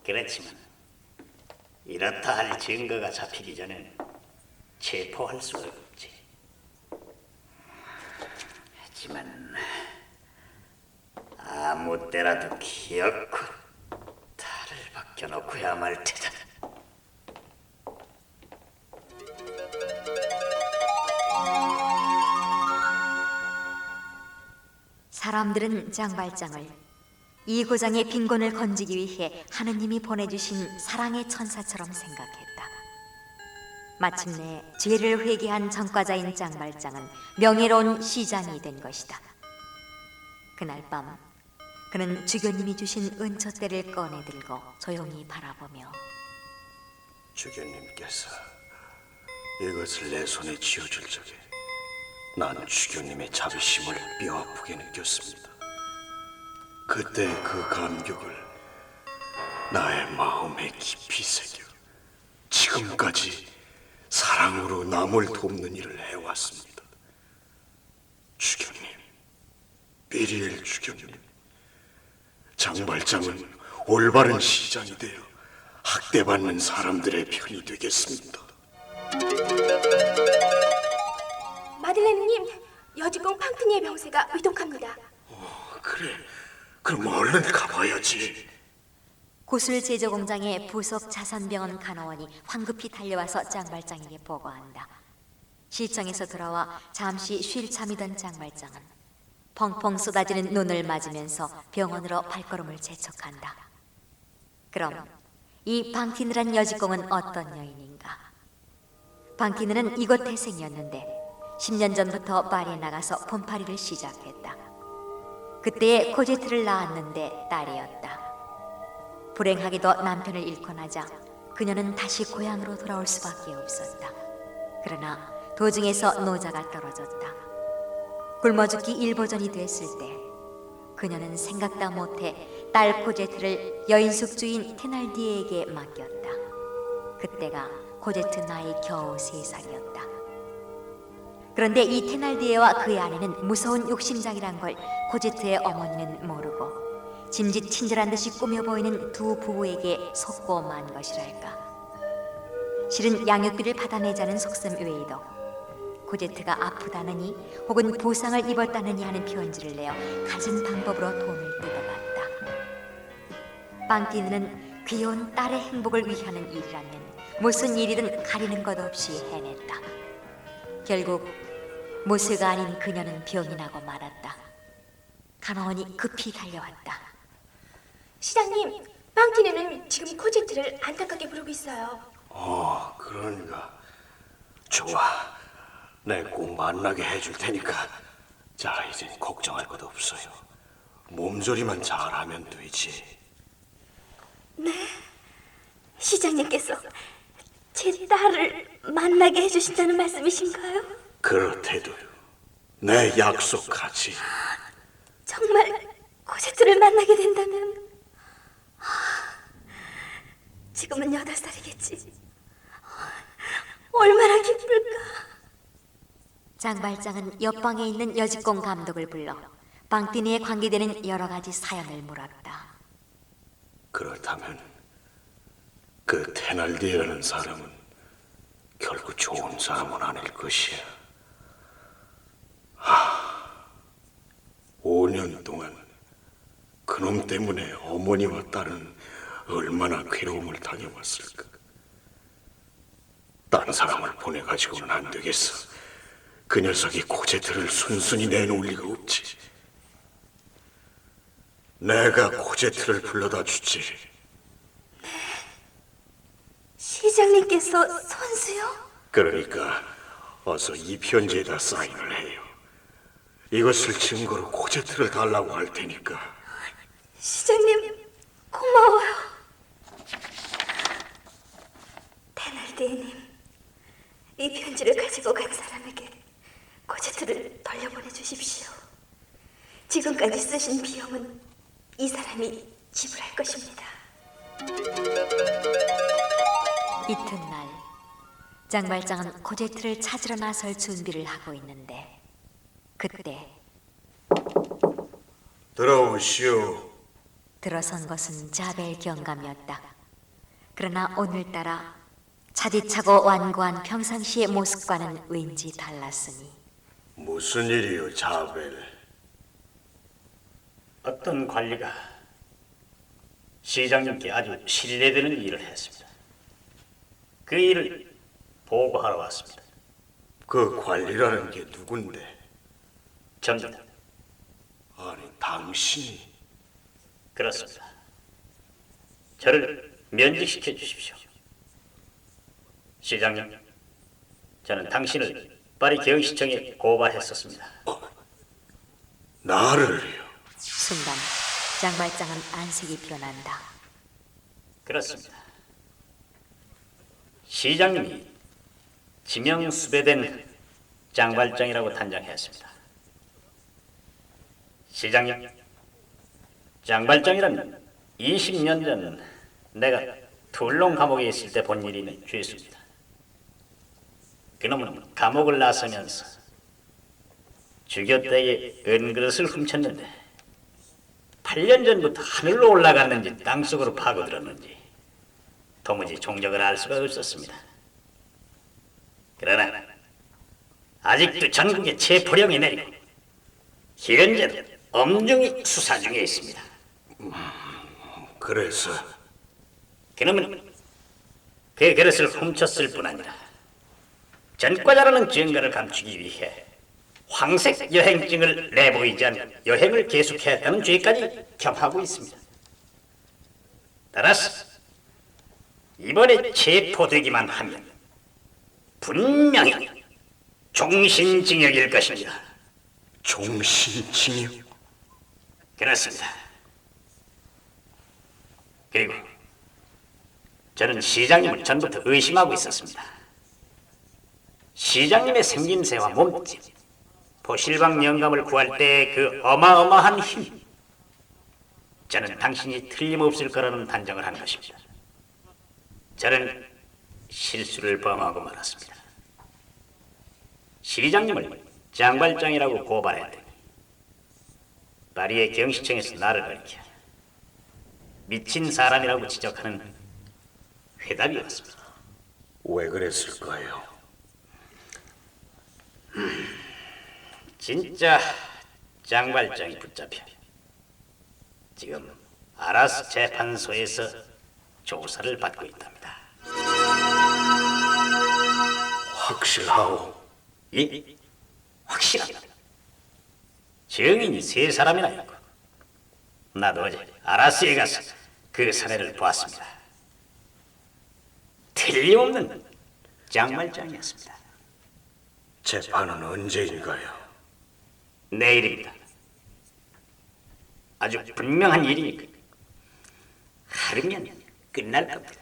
그렇지만 이렇다 할 증거가 잡히기 전엔 체포할 수가 없지. 하지만 아무 때라도 기어코 달을 벗겨놓고야 말 테다. 사람들은 장발장을 이 고장의 빈곤을 건지기 위해 하느님이 보내주신 사랑의 천사처럼 생각했다. 마침내 죄를 회개한 전과자인 장발장은 명예로운 시장이 된 것이다. 그날 밤 그는 주교님이 주신 은초대를 꺼내들고 조용히 바라보며 주교님께서 이것을 내 손에 쥐어줄 적에 난 주교님의 자비심을 뼈아프게 느꼈습니다. 그때 그 감격을 나의 마음에 깊이 새겨 지금까지 사랑으로 남을 돕는 일을 해왔습니다. 주교님, 미리엘 주교님, 장발장은 올바른 시장이 되어 학대받는 사람들의 편이 되겠습니다. 마들레느님, 여직공 팡트니의 병세가 위독합니다. 그래, 그럼 얼른 가봐야지. 구슬 제조 공장의 부속 자선병원 간호원이 황급히 달려와서 장발장에게 보고한다. 시청에서 돌아와 잠시 쉴 참이던 장발장은 펑펑 쏟아지는 눈을 맞으면서 병원으로 발걸음을 재촉한다. 그럼 이 방티느란 여직공은 어떤 여인인가? 방티느는 이곳 태생이었는데 10년 전부터 파리에 나가서 폼파리를 시작했다. 그때에 코제트를 낳았는데 딸이었다. 불행하게도 남편을 잃고 나자 그녀는 다시 고향으로 돌아올 수밖에 없었다. 그러나 도중에서 노자가 떨어졌다. 굶어 죽기 일보전이 됐을 때 그녀는 생각다 못해 딸 코제트를 여인숙 주인 테날디에게 맡겼다. 그때가 코제트 나이 겨우 3살이었다. 그런데 이 테날디에와 그의 아내는 무서운 욕심장이란 걸 코제트의 어머니는 모르고 짐짓 친절한 듯이 꾸며 보이는 두 부부에게 속고 만 것이랄까. 실은 양육비를 받아내자는 속셈 외에도 코제트가 아프다느니 혹은 부상을 입었다느니 하는 편지를 내어 갖은 방법으로 돈을 뜯어갔다. 빵띠는 귀여운 딸의 행복을 위하는 일이라면 무슨 일이든 가리는 것 없이 해냈다. 결국 모세가 아닌 그녀는 병이 나고 말았다. 간호원이 급히 달려왔다. 시장님, 빵티네는 지금 코제트를 안타깝게 부르고 있어요. 그러니까 좋아. 내 꼭 만나게 해줄 테니까 자, 이젠 걱정할 것 없어요. 몸조리만 잘하면 되지. 시장님께서 제 딸을 만나게 해주신다는 말씀이신가요? 그렇대도요. 내 약속하지. 정말 코제트를 만나게 된다면 지금은 8살이겠지. 얼마나 기쁠까. 장발장은 옆방에 있는 여직공 감독을 불러 방띠니에 관계되는 여러 가지 사연을 물었다. 그렇다면 그 테날디라는 사람은 결코 좋은 사람은 아닐 것이야. 5년 동안 그놈 때문에 어머니와 딸은 얼마나 괴로움을 당해왔을까. 딴 사람을 보내가지고는 안 되겠어. 그 녀석이 코제트를 순순히 내놓을 리가 없지. 내가 코제트를 불러다 주지. 시장님께서 선수요? 그러니까 어서 이 편지에다 사인을 해요. 이것을 증거로 코제트를 달라고 할 테니까. 시장님, 고마워요. 테날디에님, 이 편지를 가지고 간 사람에게 코제트를 돌려보내 주십시오. 지금까지 쓰신 비용은 이 사람이 지불할 것입니다. 이튿날 장발장은 코제트를 찾으러 나설 준비를 하고 있는데 그때 들어오시오. 들어선 것은 자벨 경감이었다. 그러나 오늘따라 차디차고 완고한 평상시의 모습과는 왠지 달랐으니 무슨 일이요, 자벨? 어떤 관리가 시장님께 아주 신뢰되는 일을 했습니다. 그 일을 보고하러 왔습니다. 그 관리라는 게 누군데? 접니다. 아니, 당신이 그렇습니다. 저를 면직시켜 주십시오. 시장님, 저는 당신을 파리 경시청에 고발했었습니다. 나를요? 순간 장발장은 안색이 변한다. 그렇습니다. 시장님이 지명 수배된 장발장이라고 단정했습니다. 시장님, 장발장이란 20년 전 내가 툴롱 감옥에 있을 때 본 일이 있는 죄수입니다. 그놈은 감옥을 나서면서 주교댁의 은그릇을 훔쳤는데 8년 전부터 하늘로 올라갔는지 땅속으로 파고들었는지 도무지 종적을 알 수가 없었습니다. 그러나 아직도 전국에 체포령이 내리고 현재는 엄중히 수사 중에 있습니다. 그래서 그놈은 그 그릇을 훔쳤을 뿐 아니라 전과자라는 증거를 감추기 위해 황색 여행증을 내보이지 않은 여행을 계속했다는 죄까지 겸하고 있습니다. 따라서 이번에 체포되기만 하면 분명히 종신징역일 것입니다. 종신징역? 그렇습니다. 그리고 저는 시장님을 전부터 의심하고 있었습니다. 시장님의 생김새와 몸집, 보실방 영감을 구할 때 그 어마어마한 힘, 저는 당신이 틀림없을 거라는 단정을 한 것입니다. 저는 실수를 범하고 말았습니다. 시장님을 장발장이라고 고발했더니 파리의 경시청에서 나를 가리켜 미친 사람이라고 지적하는 회답이 왔습니다. 왜 그랬을까요? 진짜 장발장이 붙잡혀 지금 아라스 재판소에서 조사를 받고 있답니다. 확실하오? 예? 확실합니다. 증인이 3사람이나 있고 나도 어제 아라스에 가서 그 사례를 보았습니다. 틀림없는 장발장이었습니다. 재판은 언제인가요? 내일입니다. 아주 분명한 일이니까 하루면 끝날 겁니다.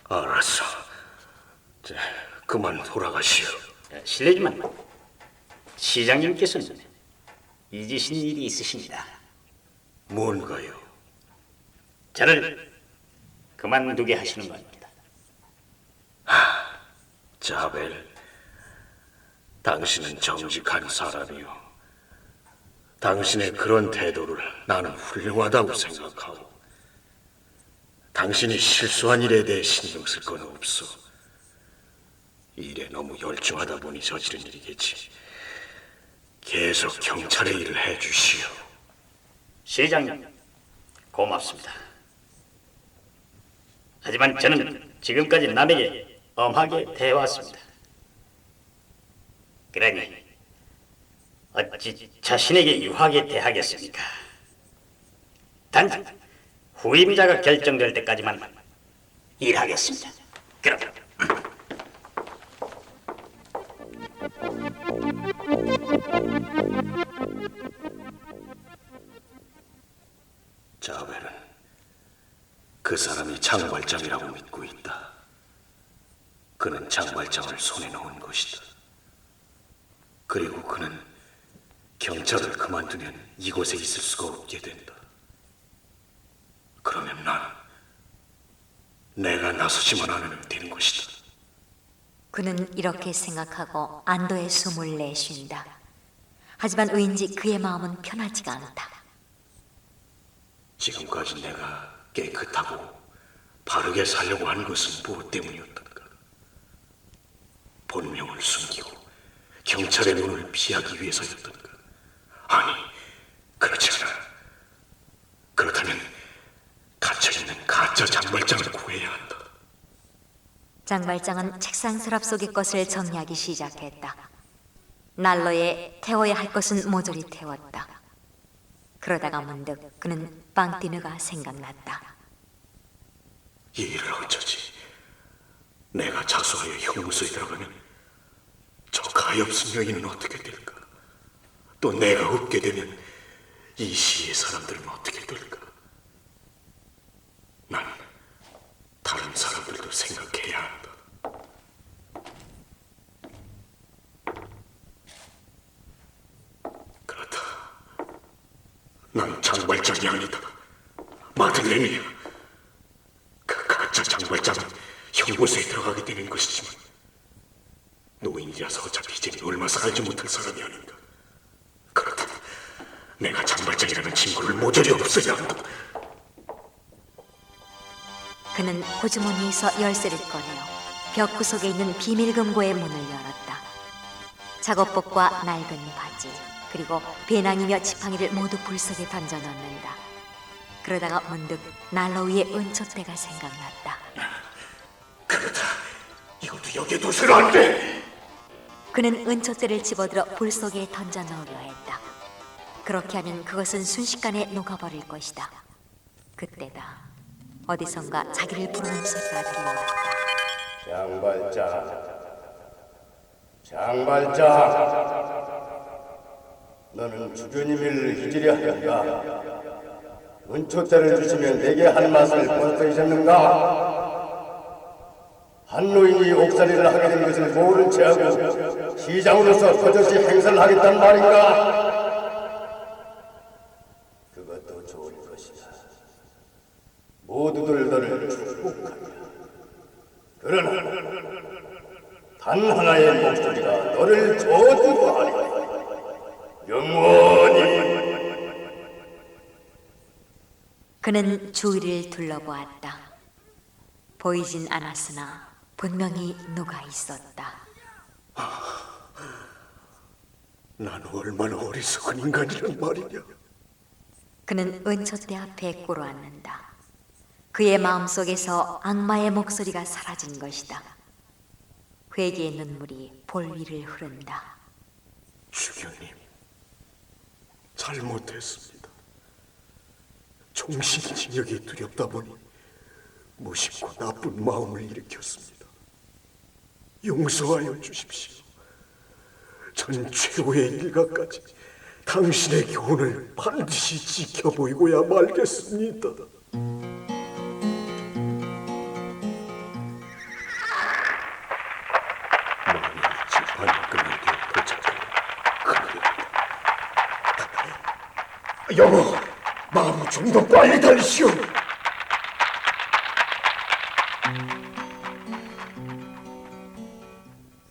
알았어. 자, 그만 돌아가시오. 실례지만 시장님께서는 잊으신 일이 있으십니다. 뭔가요? 저를 그만두게 하시는 겁니다. 자벨, 당신은 정직한 사람이요. 당신의 그런 태도를 나는 훌륭하다고 생각하고, 당신이 실수한 일에 대해 신경 쓸 건 없어. 일에 너무 열중하다 보니 저지른 일이겠지. 계속 경찰의 일을 해주시오. 시장님, 고맙습니다. 하지만 저는 지금까지 남에게 엄하게 대해왔습니다. 그러니 어찌 자신에게 유하게 대하겠습니까? 단지 후임자가 결정될 때까지만 일하겠습니다. 그럼. 자벨은 그 사람이 장발장이라고 믿고 있다. 그는 장발장을 손에 넣은 것이다. 그리고 그는 경찰을 그만두면 이곳에 있을 수가 없게 된다. 그러면 내가 나서지만 않으면 되는 것이다. 그는 이렇게 생각하고 안도의 숨을 내쉰다. 하지만 왠지 그의 마음은 편하지가 않다. 지금까지 내가 깨끗하고 바르게 살려고 한 것은 무엇 때문이었던가? 본명을 숨기고 경찰의 눈을 피하기 위해서였던가? 아니, 그렇지 않아. 그렇다면 갇혀있는 가짜 장발장을 구해야 한다. 장발장은 책상 서랍 속의 것을 정리하기 시작했다. 난로에 태워야 할 것은 모조리 태웠다. 그러다가 문득 그는 빵띠느가 생각났다. 이 일을 어쩌지? 내가 자수하여 형무소에 들어가면 저 가엾은 여인은 어떻게 될까? 또 내가 없게 되면 이 시의 사람들은 어떻게 될까? 난 다른 사람들도 생각해야 한다. 그렇다. 난 장발장이 아니다. 마들렌이야. 그 가짜 장발장은 형무소에 들어가게 되는 것이지만 노인이라서 어차피 이제는 얼마 살지 못할 사람이 아닌가. 그렇다면 내가 장발장이라는 친구를 모조리 없애야 한다. 그는 호주머니에서 열쇠를 꺼내어 벽 구석에 있는 비밀금고의 문을 열었다. 작업복과 낡은 바지, 그리고 배낭이며 지팡이를 모두 불 속에 던져 넣는다. 그러다가 문득 난로 위에 은촛대가 생각났다. 그렇다. 이것도 여기에 두서는 안 돼. 그는 은촛대를 집어들어 불 속에 던져 넣으려 했다. 그렇게 하면 그것은 순식간에 녹아버릴 것이다. 그때다. 어디선가 자기를 부르는 소리가 들려왔다. 장발장, 너는 주교님을 잊으려 하는가? 은초대를 주시면 내게 한 맛을 벌떠이셨는가? 한 노인이 옥살이를 하게 된 것을 모른 채하고 시장으로서 버젓이 행사를 하겠단 말인가? 그것도 좋을 것이다. 모두들 너를 축복하며 그러나 단 하나의 목소리가 너를 저주하리라. 영원히. 그는 주위를 둘러보았다. 보이진 않았으나 분명히 누가 있었다. 난 얼마나 어리석은 인간이란 말이냐. 그는 은촛대 앞에 꿇어앉는다. 그의 마음속에서 악마의 목소리가 사라진 것이다. 회개의 눈물이 볼 위를 흐른다. 주교님, 잘못했습니다. 종신징역이 두렵다 보니 무심코 나쁜 마음을 일으켰습니다. 용서하여 주십시오. 전 최후의 일가까지 당신의 교훈을 반드시 지켜보이고야 말겠습니다. 만일 재판이 끝날 때 도착하면 큰일입니다. 여보, 마부 좀 더 빨리 달리시오.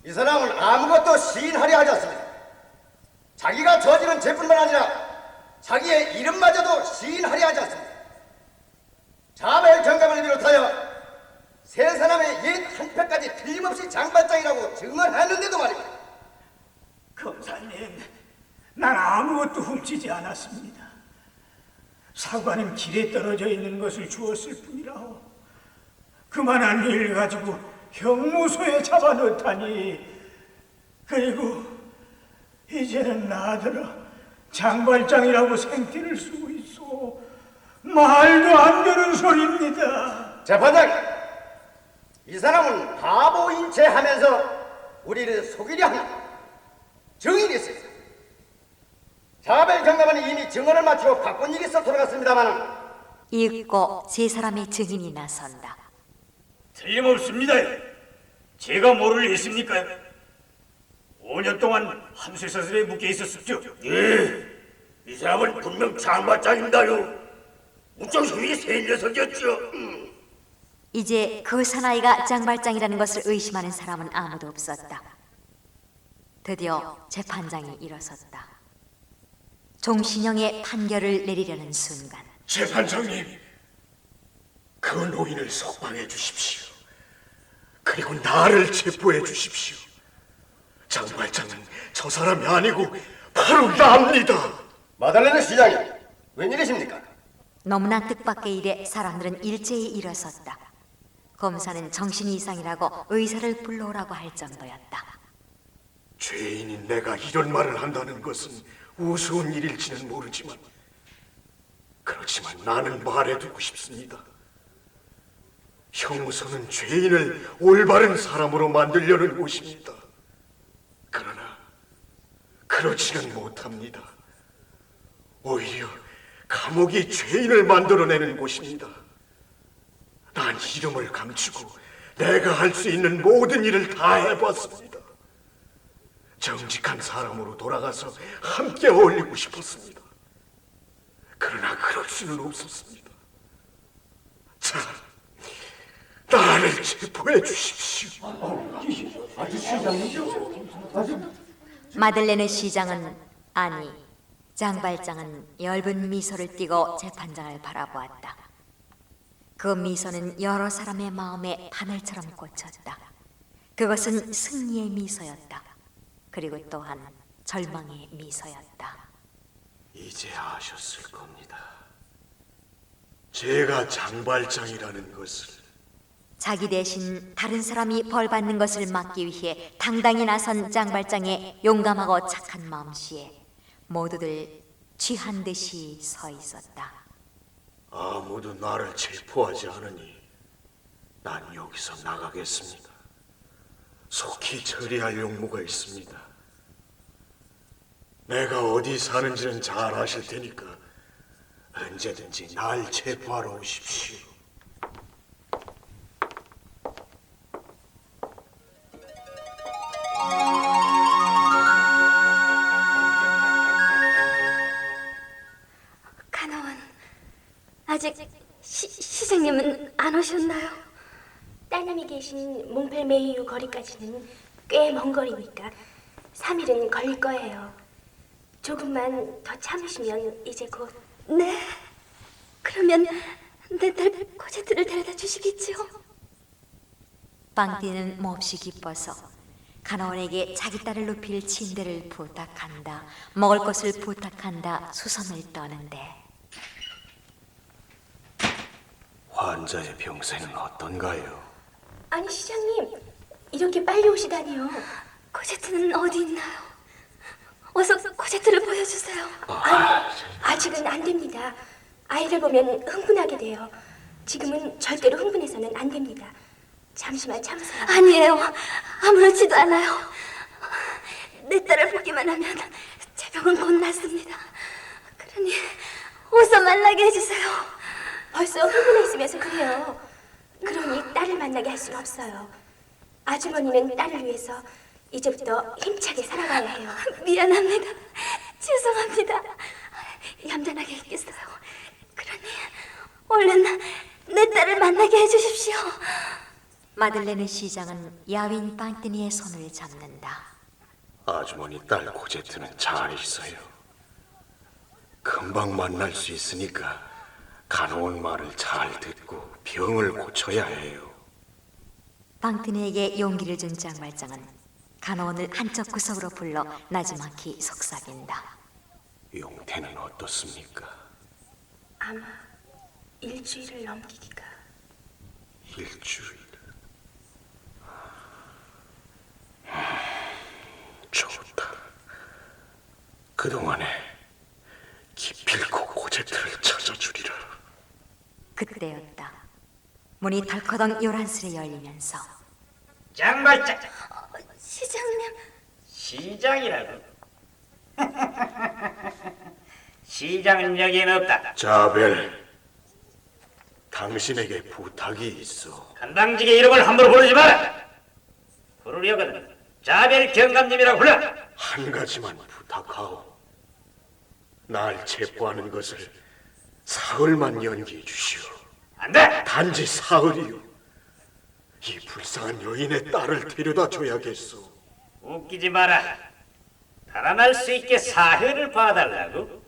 이 사람은 아무것도 시인하려 하지 않습니다. 자기가 저지른 죄뿐만 아니라 자기의 이름마저도 시인하려 하지 않습니다. 자벨 경감을 비롯하여 세 사람의 옛 한패까지 틀림없이 장발장이라고 증언했는데도 말입니다. 검사님, 난 아무것도 훔치지 않았습니다. 사관은 길에 떨어져 있는 것을 주었을 뿐이라오. 그만한 일 가지고 형무소에 잡아넣다니. 그리고 이제는 나더러 장발장이라고 생태를 쓰고 있어. 말도 안 되는 소리입니다. 재판장, 이 사람은 바보인 채 하면서 우리를 속이려 합니다. 증인이 있습니다. 자벨 경감은 이미 증언을 마치고 바쁜 일이 있어 돌아갔습니다만 읽고 세 사람의 증인이 나선다. 틀림없습니다. 제가 모를 일 있습니까? 5년 동안 함쇠사슬에 묶여 있었습죠. 예, 이 사람은 분명 장발장입니다요. 무척 힘이 센 녀석이었죠. 이제 그 사나이가 장발장이라는 것을 의심하는 사람은 아무도 없었다. 드디어 재판장이 일어섰다. 종신형의 판결을 내리려는 순간 재판장님, 그 노인을 석방해 주십시오. 그리고 나를 체포해 주십시오. 장발장은 저 사람이 아니고 바로 나입니다. 마달레네 시장님, 웬일이십니까? 너무나 뜻밖의 일에 사람들은 일제히 일어섰다. 검사는 정신이 이상이라고 의사를 불러오라고 할 정도였다. 죄인인 내가 이런 말을 한다는 것은 우스운 일일지는 모르지만 그렇지만 나는 말해두고 싶습니다. 형무소는 죄인을 올바른 사람으로 만들려는 곳입니다. 그러나 그렇지는 못합니다. 오히려 감옥이 죄인을 만들어내는 곳입니다. 난 이름을 감추고 내가 할 수 있는 모든 일을 다 해봤습니다. 정직한 사람으로 돌아가서 함께 어울리고 싶었습니다. 그러나 그럴 수는 없었습니다. 자, 나를 체포해 주십시오. 마들레네 시장은 아니 장발장은 엷은 미소를 띠고 재판장을 바라보았다. 그 미소는 여러 사람의 마음에 바늘처럼 꽂혔다. 그것은 승리의 미소였다. 그리고 또한 절망의 미소였다. 이제 아셨을 겁니다. 제가 장발장이라는 것을. 자기 대신 다른 사람이 벌 받는 것을 막기 위해 당당히 나선 장발장의 용감하고 착한 마음씨에 모두들 취한 듯이 서 있었다. 아무도 나를 체포하지 않으니 난 여기서 나가겠습니다. 속히 처리할 용무가 있습니다. 내가 어디 사는지는 잘 아실 테니까 언제든지 날 체포하러 오십시오. 간호원, 아직 시장님은 안 오셨나요? 따님이 계신 몽펠메이유 거리까지는 꽤 먼 거리니까 3일은 걸릴 거예요. 조금만 더 참으시면 이제 곧... 네? 그러면 내 딸 코제트를 데려다 주시겠죠? 빵띠는 몹시 기뻐서 간호원에게 자기 딸을 눕힐 침대를 부탁한다, 먹을 것을 부탁한다, 수선을 떠는데 환자의 병세는 어떤가요? 아니 시장님, 이렇게 빨리 오시다니요. 코제트는 어디 있나요? 어서 코제트를 보여주세요. 아니, 아직은 안 됩니다. 아이를 보면 흥분하게 돼요. 지금은 절대로 흥분해서는 안 됩니다. 잠시만 참으세요. 아니에요. 아무렇지도 않아요. 내 딸을 보기만 하면 제 병은 곧 낫습니다. 그러니 어서 만나게 해주세요. 벌써 흥분해 있으면서 그래요. 그러니 딸을 만나게 할 수는 없어요. 아주머니는 딸을 위해서 이제부터 힘차게 살아가야 해요. 미안합니다. 죄송합니다. 얌전하게 있겠어요. 그러니 얼른 내 딸을 만나게 해주십시오. 마들레네 시장은 야윈 빵띠니의 손을 잡는다. 아주머니 딸 코제트는 잘 있어요. 금방 만날 수 있으니까 간호원 말을 잘 듣고 병을 고쳐야 해요. 빵띠니에게 용기를 준 장발장은 간호원을 한쪽 구석으로 불러 나지막히 속삭인다. 용태는 어떻습니까? 아마 일주일을 넘기기가... 일주일. 좋다. 그동안에 기필코 코제트를 찾아주리라. 그때였다. 문이 덜커덩 요란스레 열리면서 장발장 시장님... 시장이라고? 시장은 여기엔 없다. 자벨, 당신에게 부탁이 있어. 간당직의 이름을 함부로 부르지 마라. 부르려거든 자벨 경감님이라고 불러. 한 가지만 부탁하오. 날 체포하는 것을 사흘만 연기해 주시오. 안 돼. 단지 사흘이요. 이 불쌍한 여인의 딸을 데려다 줘야겠소. 웃기지 마라. 달아날 수 있게 사회를 봐달라고?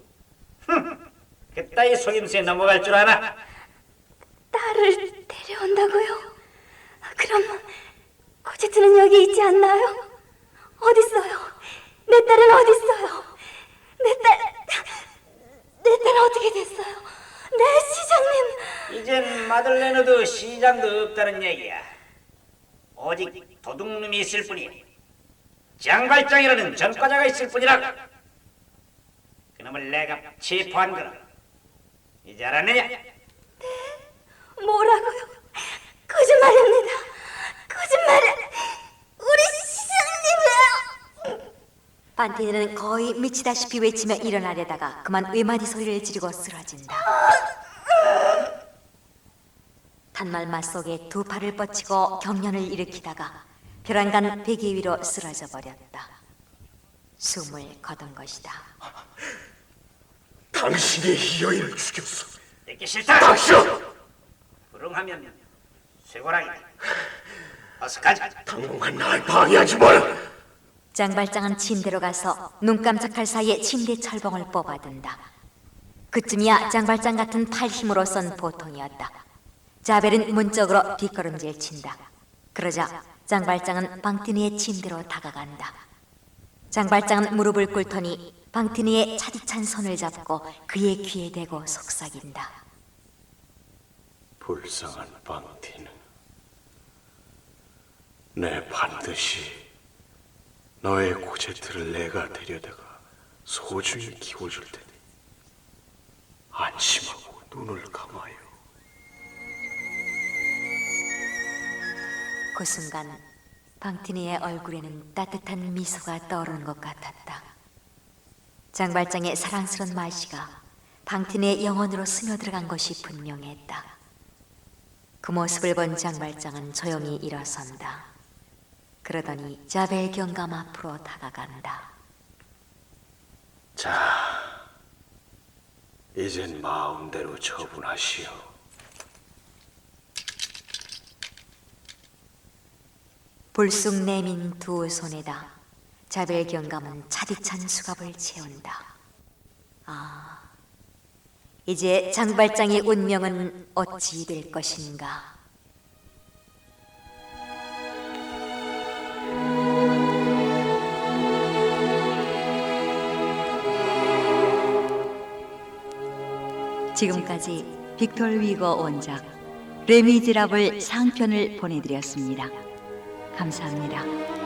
그따위 속임수에 넘어갈 줄 아나? 딸을 데려온다고요? 그럼 코제트는 여기 있지 않나요? 어딨어요? 내 딸은 어딨어요? 내 딸은 어떻게 됐어요? 네, 시장님. 이젠 마들레너도 시장도 없다는 얘기야. 오직 도둑놈이 있을 뿐이야. 장발장이라는 전과자가 있을 뿐이라고. 그놈을 내가 체포한 거라. 이제 알았느냐? 뭐라고요? 거짓말입니다. 거짓말을. 우리 시장님이에요. 판티네는 거의 미치다시피 외치며 일어나려다가 그만 외마디 소리를 지르고 쓰러진다. 탄말마 속에 두 팔을 뻗치고 경련을 일으키다가 벼랑간 베개 위로 쓰러져 버렸다. 숨을 거둔 것이다. 당신이 이 여인을 죽였어. 듣기 싫다. 당신! 불응하면 쇠고랑이다. 어서 가자. 당분간 날 방해하지 마라. 장발장은 침대로 가서 눈 깜짝할 사이에 침대 철봉을 뽑아든다. 그쯤이야 장발장 같은 팔 힘으로선 보통이었다. 자벨은 문짝으로 뒷걸음질 친다. 그러자 장발장은 방티니의 침대로 다가간다. 장발장은 무릎을 꿇더니 방티니의 차디찬 손을 잡고 그의 귀에 대고 속삭인다. 불쌍한 방티는 내 반드시 너의 코제트를 내가 데려다가 소중히 키워줄 테니 안심하고 눈을 감아요. 그 순간 방티니의 얼굴에는 따뜻한 미소가 떠오르는 것 같았다. 장발장의 사랑스러운 마시가 방티니의 영혼으로 스며들어간 것이 분명했다. 그 모습을 본 장발장은 조용히 일어선다. 그러더니 자벨 경감 앞으로 다가간다. 자, 이젠 마음대로 처분하시오. 불쑥 내민 두 손에다 자벨 경감은 차디찬 수갑을 채운다. 아, 이제 장발장의 운명은 어찌 될 것인가? 지금까지 빅tor 위거 원작 레미제라블 상편을 보내드렸습니다. 감사합니다.